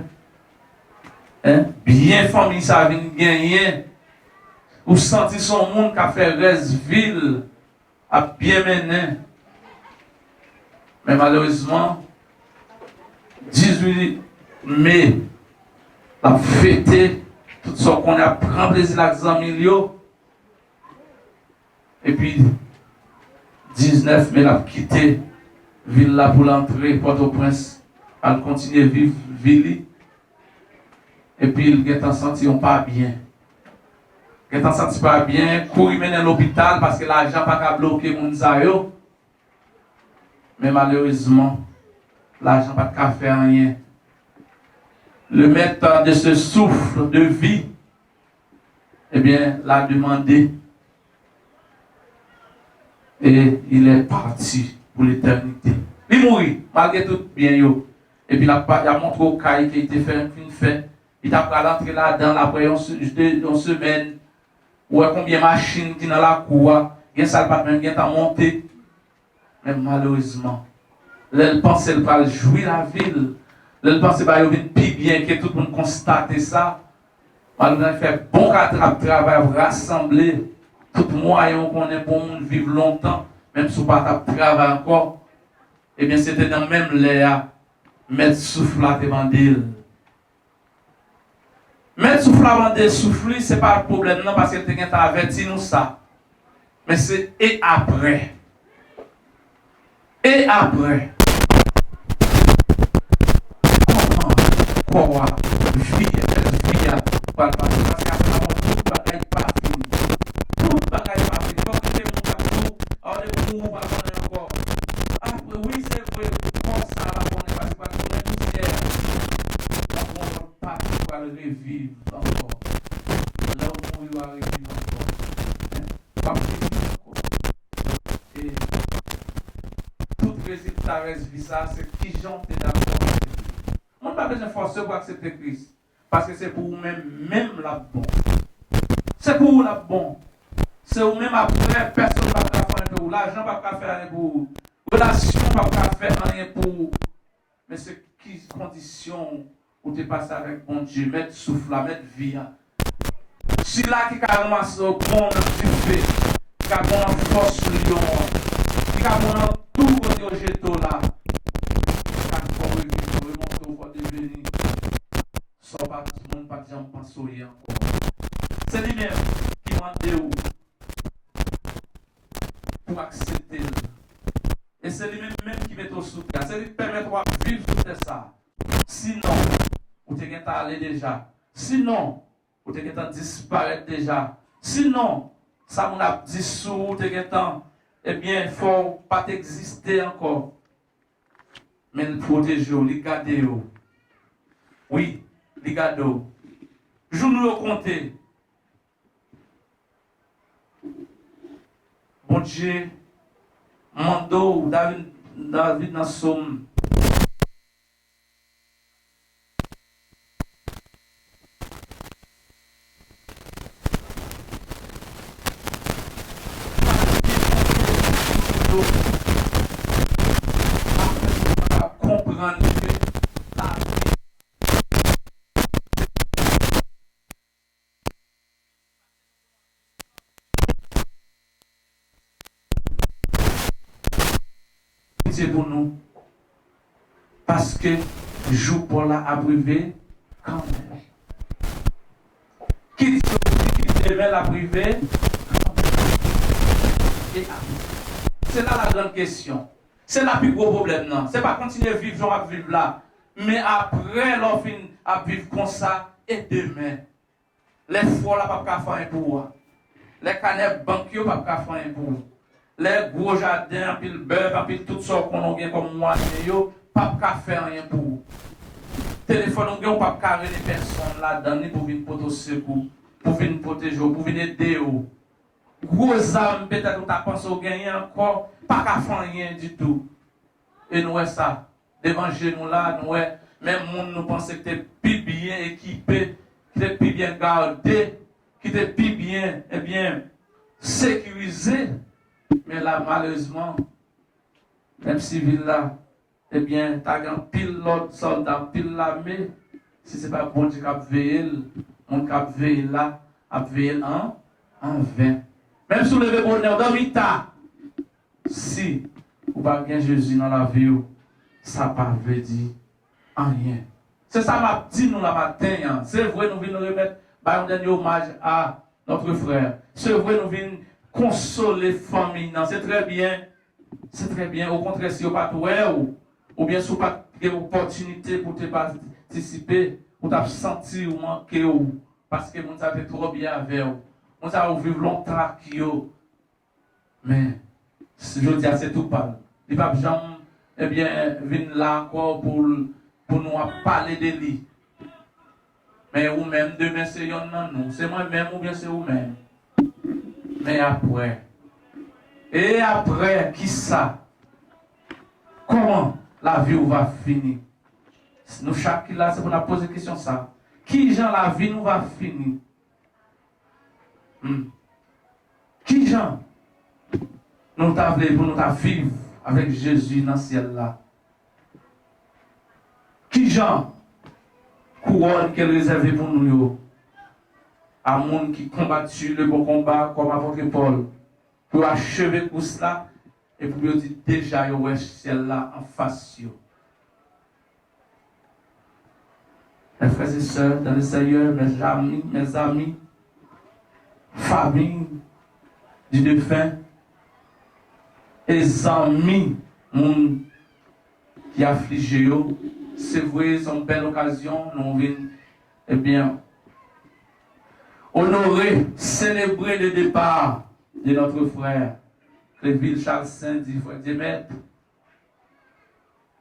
hein, bien famille ça vient gagner. Ou sentir son monde qui a fait reste ville, a bien mené. Mais malheureusement, 18 mai, la fêté, tout ce qu'on a pris plaisir avec les amis. Et puis, 19 mai, la quitté ville là pour l'entrée, Port-au-Prince, elle continue à vivre ville. Et puis, il est senti pas bien. Il est senti pas bien, courir mener à l'hôpital parce que l'argent n'a pas bloqué mon zayo. Mais malheureusement, l'argent n'a pas faire rien. Le maître de ce souffle de vie, eh bien, l'a demandé. Et il est parti pour l'éternité. Il mourit, malgré tout bien. Et puis, il a montré au cahier qui a été fait une fête. Il a pris l'entrée là-dedans, après une semaine. Ou combien de machines qui sont dans la cour. Il y a ça, même qui est monté. Mais malheureusement, elle pense qu'elle va jouir la ville. Elle pense qu'elle va venir plus bien que tout le monde constate ça. Malheureusement, elle fait bon travail, rassembler tout moyen qu'on est pour vivre longtemps, même si on ne pas travailler encore. Eh bien, c'était dans le même l'air, mettre souffle à devant d'elle. Mettre souffle avant de souffler, ce n'est pas le problème, non, parce qu'elle t'a averti nous ça. Mais c'est et après. Et après. Comment quoi vie parce qu'après tout bagaille pas fini. Tout bagaille pas fini. Quand tu es mon on est pour pas encore. Après oui, c'est vrai, comme ça là on est passé par une poussière. On ne va pas pouvoir le revivre encore. Là où on va revivre encore. Pas fini encore. Et tout résultat reste bizarre, c'est qui j'en t'es d'accord. On n'a pas besoin de forcer pour accepter Christ. Parce que c'est pour vous-même, même la bon. C'est pour vous la bon. C'est vous-même après, personne ne va faire rien pour vous. L'argent ne va pas faire rien pour vous. Relation ne va pas faire rien pour vous. Mais c'est qui condition où tu passes avec bon Dieu, mettre souffle, mettre vie. Si là qui a ramassé au bon du fait, qui a bon force lion, qui a bon tout côté au jeton là, sans pas tout le monde pas dire penser encore. C'est lui-même qui m'a demandé pour accepter. Et c'est lui-même qui met au soutien. C'est lui qui permet de vivre tout ça. Sinon, vous êtes allé déjà. Sinon, vous êtes disparaître déjà. Sinon, ça vous a dissous, vous êtes eh bien, il ne faut pas exister encore. Mais le protéger, le garder. Oui, les garder. Je nous le compter. Bon Dieu, Mando, David dans Somme. Comprendre que la vie c'est pour nous. Parce que jour pour la abrivé quand même. Qui dit qu'il devait la priver quand même. C'est là la grande question. C'est là le plus gros problème. Non. C'est pas continuer à vivre, à vivre là. Mais après, l'on finit à vivre comme ça, et demain, les fois là, pas faire un pour vous. Les canettes banquiers, pas faire un pour vous. Les gros jardins, puis le beurre, puis tout ça qu'on a comme moi, pas faire rien pour vous. Téléphone, on ne peut pas carrer les personnes là-dedans, pour venir porter secours, pour venir protéger, pour venir aider. Gros âmes, peut-être que tu as pensé au gagner encore, pas qu'à faire rien du tout. Et nous, ça, devant nous là, nous, même monde nous pense que tu es plus bien équipé qui était plus bien gardé, qui était plus bien, eh bien, sécurisé. Mais là, malheureusement, même civil là, eh bien, tu as un pile l'autre soldat, pile l'armée. Si ce n'est pas bon Dieu qui a veillé, on qui a veillé là, a veillé en vain. Même si vous levez bonheur dans l'État, si vous n'avez pas Jésus dans la vie, ça ne veut dire rien. C'est ça m'a dit nous la matin. C'est vrai, nous venons remettre un dernier hommage à notre frère. C'est vrai, nous venons consoler la famille. C'est très bien. C'est très bien. Au contraire, si vous n'avez pas ou bien si vous n'avez pas d'opportunité pour te participer, pour te sentir ou manquer, parce que vous avez trop bien avec vous. Vous avez vécu longtemps avec vous. Mais, je dis à c'est tout pas. Les papes Jean, eh bien, viennent là encore pour nous parler de lui. Mais vous-même, demain, c'est nous. C'est moi-même ou bien c'est vous-même. Mais après. Et après, qui ça? Comment la vie va finir? Nous, chaque là, c'est pour nous poser la question ça. Qui, Jean, la vie nous va finir? Qui, Jean, nous t'avons pour nous vivre avec Jésus dans le ciel là? Qui, Jean, couronne qu'elle réserve pour nous? À monde qui combattu le bon combat comme apôtre Paul, pour achever tout cela et pour dire déjà, il y a ciel là en face. Mes frères et sœurs, dans le Seigneur, mes amis, famille du défunt, et amis, monde qui affligé, c'est vrai, c'est une belle occasion, nous venons, eh bien, honorer, célébrer le départ de notre frère, Cléville Charles Saint, dit frère Démètre.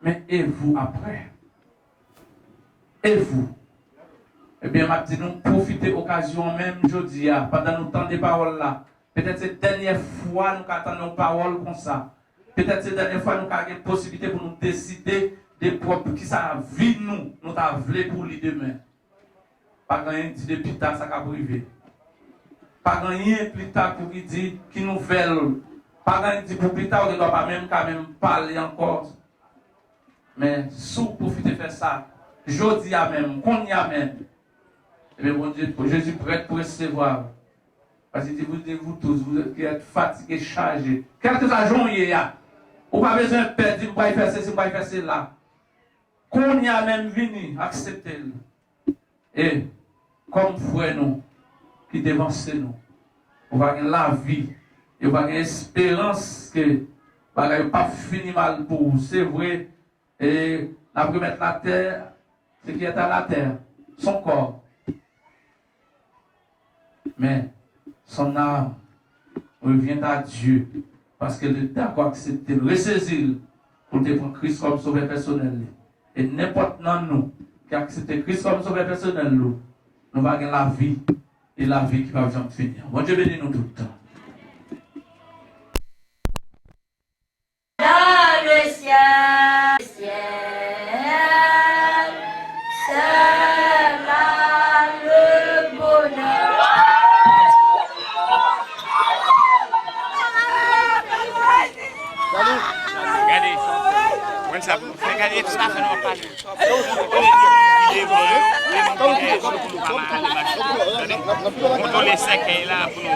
Mais et vous après? Et vous? Eh bien, maintenant, nous profitez de l'occasion même aujourd'hui, pendant nous temps des paroles là. Peut-être c'est la dernière fois nous attendons nos paroles comme ça. Peut-être c'est la dernière fois nous avons une possibilité pour nous décider de propre qui ça vie nous avons voulu pour lui demain. Pas rien dit depuis tard, ça va privé. Pas rien plus tard pour qu'il dit qui nous fait. Pas rien dit pour plus tard, on ne doit pas même quand même parler encore. Mais sous profiter de faire ça, je dis à même, qu'on y a même. Et bien, bon Dieu, Jésus prêt pour recevoir. Parce qu'il dit, vous tous, vous qui êtes fatigués, chargés. Quelques agents il y a. Vous n'avez pas besoin de perdre, vous ne pouvez pas faire ceci, vous ne pouvez pas faire cela. Qu'on y a même venu, acceptez-le. Et, comme frère nous, qui dévancez nous, on va gagner la vie, et on va gagner l'espérance que vous n'avez pas fini mal pour vous. C'est vrai, et la remettre la terre, ce qui est à la terre, son corps. Mais son âme revient à Dieu parce qu'elle est d'accord accepter le ressaisir pour te prendre Christ comme sauveur personnel. Et n'importe nous qui accepte Christ comme sauveur personnel, nous allons gagner la vie et la vie qui va jamais finir. Bon Dieu bénit nous tout le temps. Dans le ciel, c'est là le bonheur. Regardez, regardez tout ça, ça ne va pas. On les secs là pour nous.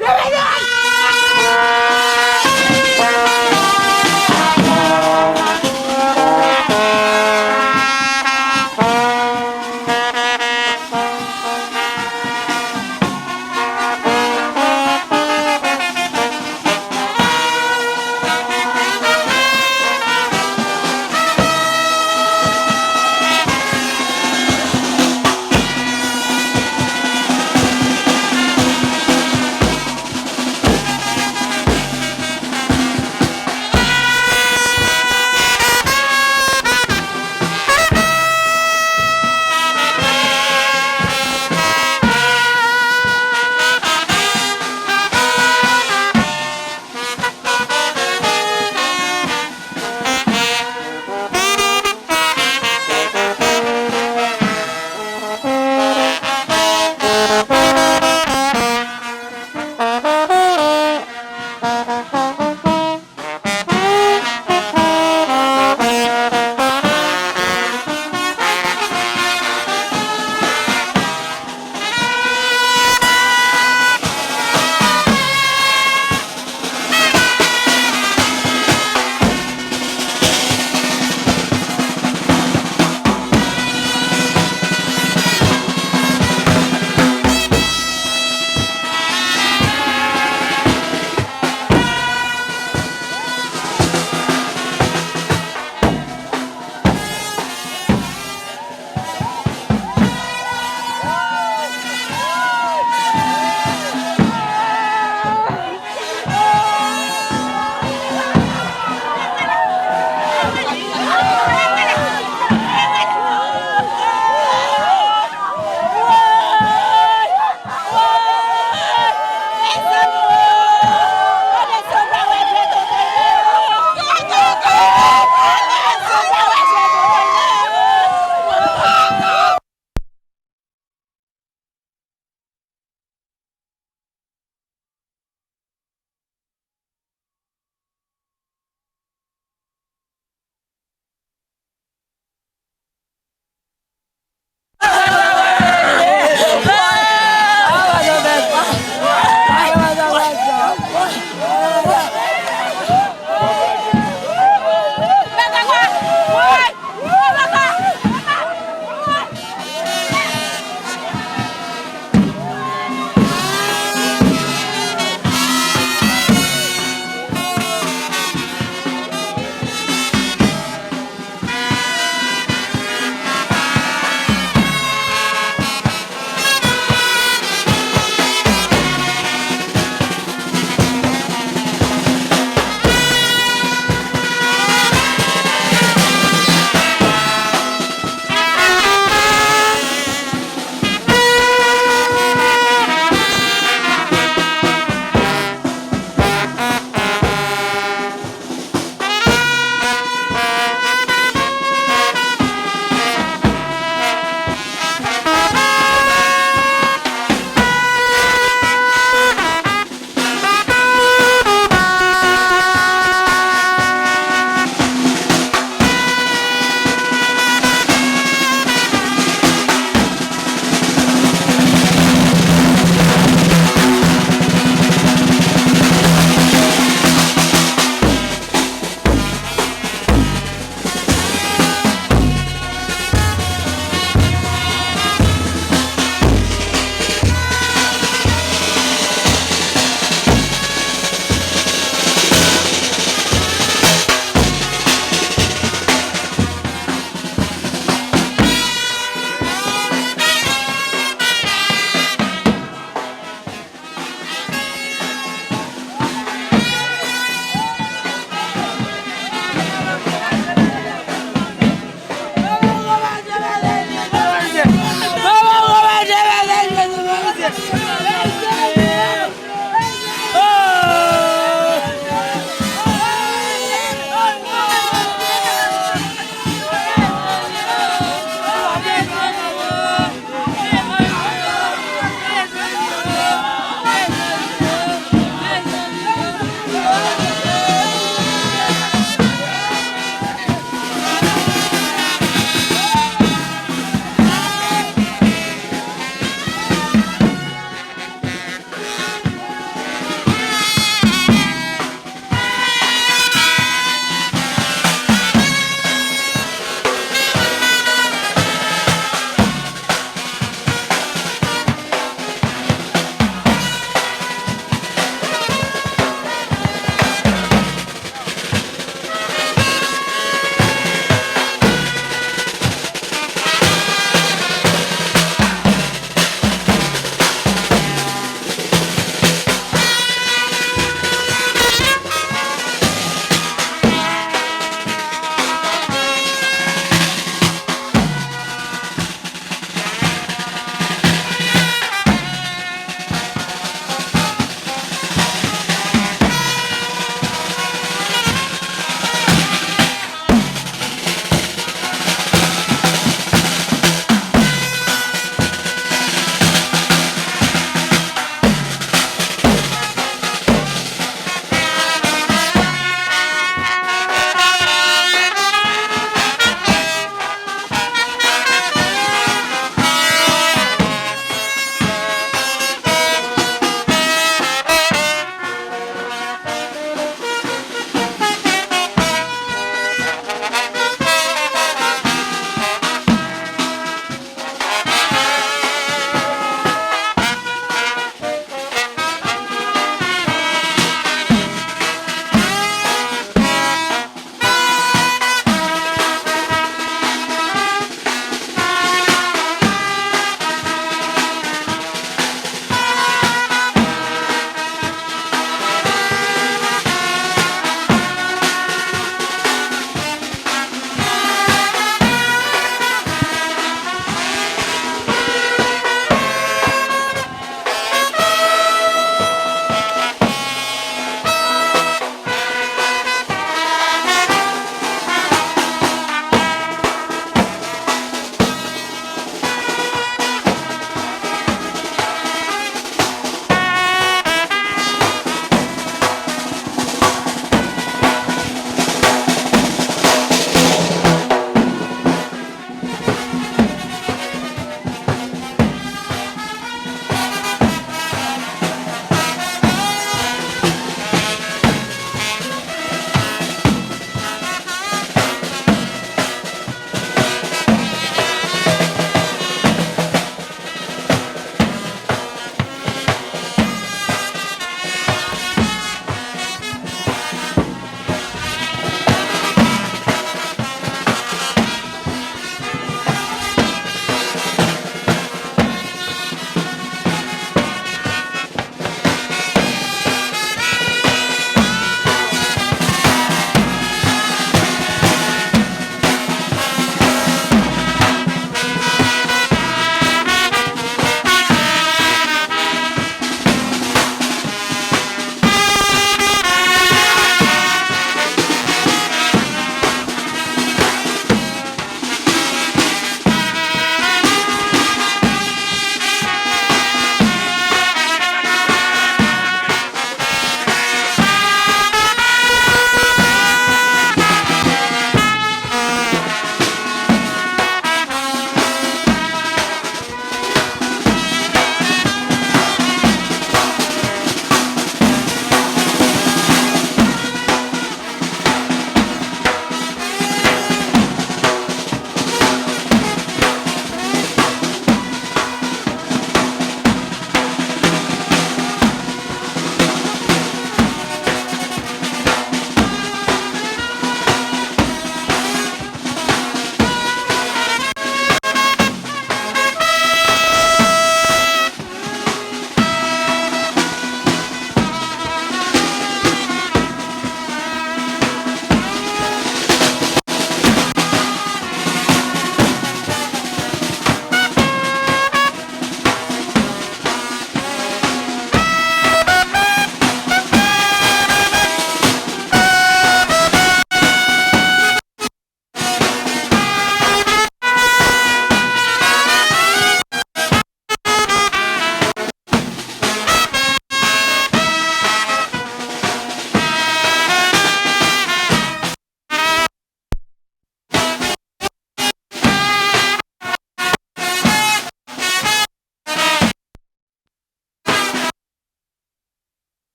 Não,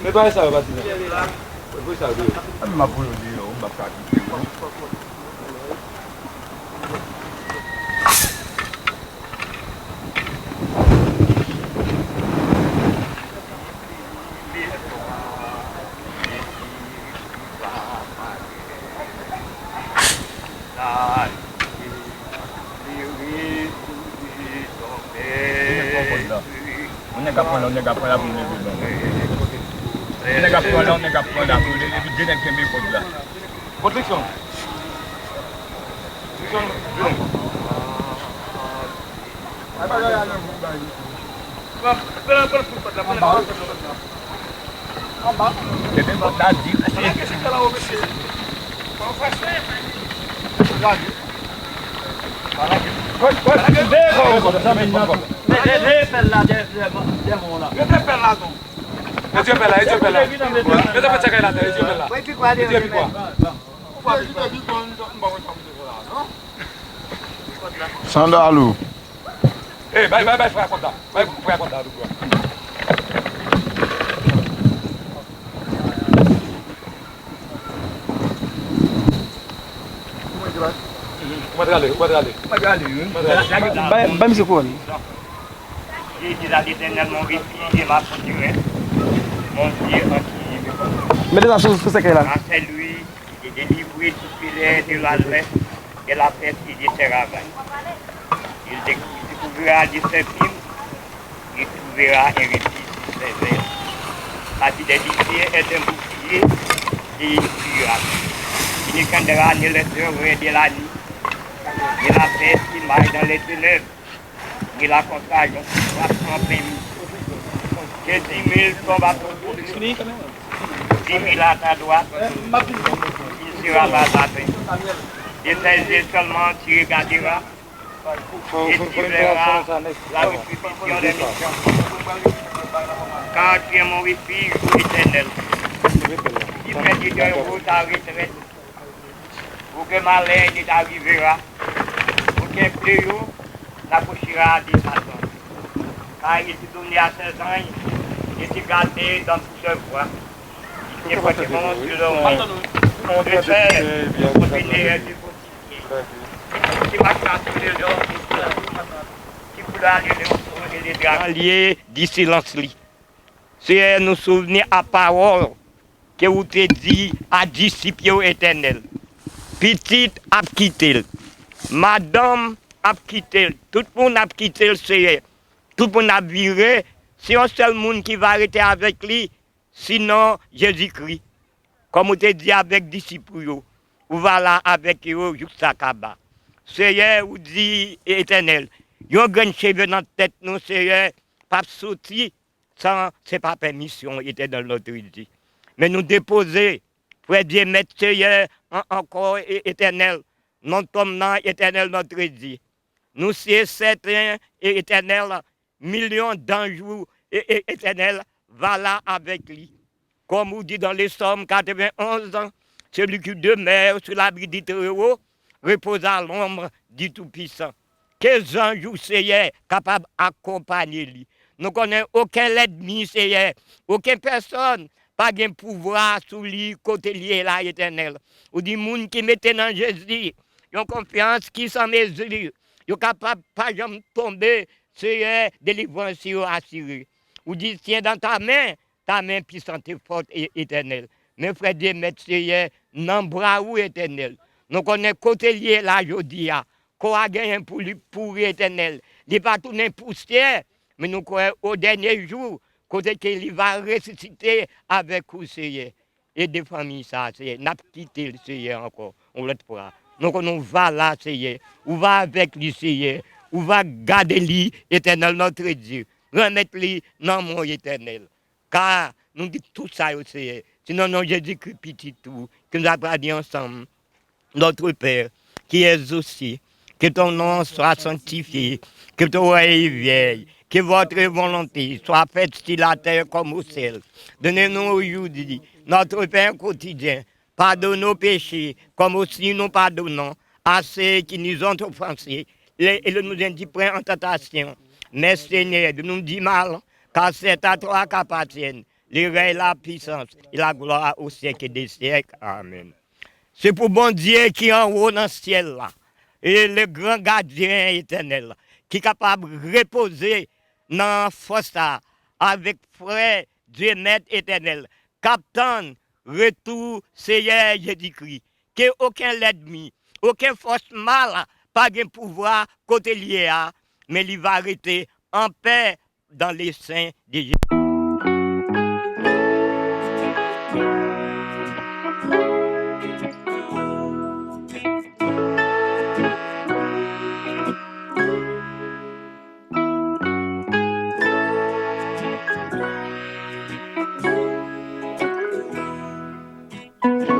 Me parece algo así. On n'est qu'à prendre la boule de on n'est qu'à prendre la boule de Dieu n'est qu'un peu là. Protection. Sandalou. Eh, vai, frère, conta. Vai, frère, conta. J'ai dit à l'Éternel, mon refuge et ma forteresse, mon Dieu en qui je me confie. Mettez ça sous ce là. Car c'est lui qui est délivré du filet de la lait et la peste et du travail. Il découvrira du serpent, il trouvera un refuge sur ses ailes. La fidélité est un bouclier et il fuira. Il ne craindra ni les heureux de la nuit, ni la peste qui marche dans les ténèbres, ni la contagion qui frappe en plein midi. Que 10 000 tombent à ton côté, 10 000 à ta droite, il sera pas à terre. De tes yeux seulement tu regarderas et tu verras la rétribution des méchants. Car tu es mon refuge éternel. Tu fais du Dieu ta retraite. Pour que malheur ne t'arrivera, aucun fléau n'approchera de ta tente. Car il t'est donné à ses anges et t'est gardé dans toutes ses voies. Il t'est porté sur le monde. De faire, pour finir du fortifié. Tu marcheras sur les eaux, tu pourras aller les dragons. Lié du silence. C'est nous souvenir à parole que vous te dit à disciples éternels. Petite a quitté, madame a quitté, tout le monde a quitté le Seigneur, tout le monde a viré, c'est un seul monde qui va arrêter avec lui, sinon Jésus-Christ. Comme on te dit avec les disciples, ou voilà avec eux jusqu'à Kaba. Seigneur, vous dit éternel, il y a un grand cheveu dans la tête, nous, Seigneur, pas sorti sans, c'est pas permission, il était dans notre vie. Mais nous déposer, pour Dieu mettre Seigneur encore éternel, non tombant éternel notre Dieu. Nous sommes certains et éternel, millions d'anges éternels, va là avec lui. Comme vous dit dans les Psaumes 91 ans, celui qui demeure sur l'abri du Très-Haut repose à l'ombre du Tout-Puissant. Quels anges Seigneur capables d'accompagner lui. Nous ne connaissons aucun ennemi, Seigneur, aucune personne. Pas de pouvoir sur lui, côté lié là, éternel. Ou des gens qui mettent dans Jésus, ils ont confiance qui s'en mesure. Ils sont capables de pas jamais tomber, c'est délivrance assurée. Ou dit, tiens dans ta main puissante et forte et éternelle. Mais frère Dieu, mettre Seigneur, dans le bras ou éternel. Nous connaissons côté lié là, je dis, qu'on a gagné pour lui, pour éternel. Il n'est pas tout poussière, mais nous croyons au dernier jour. Côté qu'il va ressusciter avec vous, Seigneur. Et des familles, ça, Seigneur. N'a pas quitté le Seigneur encore. On le fera. Donc, on va là, Seigneur. On va avec lui, Seigneur. On va garder lui, éternel, notre Dieu. Remettre lui dans mon éternel. Car nous disons tout ça, Seigneur. Sinon, nous Jésus-Christ, petit tout, que nous avons dit ensemble. Notre Père, qui es aussi, que ton nom soit sanctifié, que ton règne vienne, Que votre volonté soit faite sur la terre comme au ciel. Donnez-nous aujourd'hui notre pain quotidien. Pardonne nos péchés, comme aussi nous pardonnons à ceux qui nous ont offensés. Et ne nous induis point en tentation. Mais Seigneur, de nous dire mal, car c'est à toi qu'appartiennent les règnes, la puissance et la gloire au siècle des siècles. Amen. C'est pour bon Dieu qui est en haut dans le ciel là, et le grand gardien éternel, qui est capable de reposer dans la force avec frère Dieu maître éternel, captain, retour, Seigneur Jésus-Christ, qu'aucun ennemi, aucune force mal, pas de pouvoir côté lié, mais il va arrêter en paix dans les saints de Jésus. Thank you.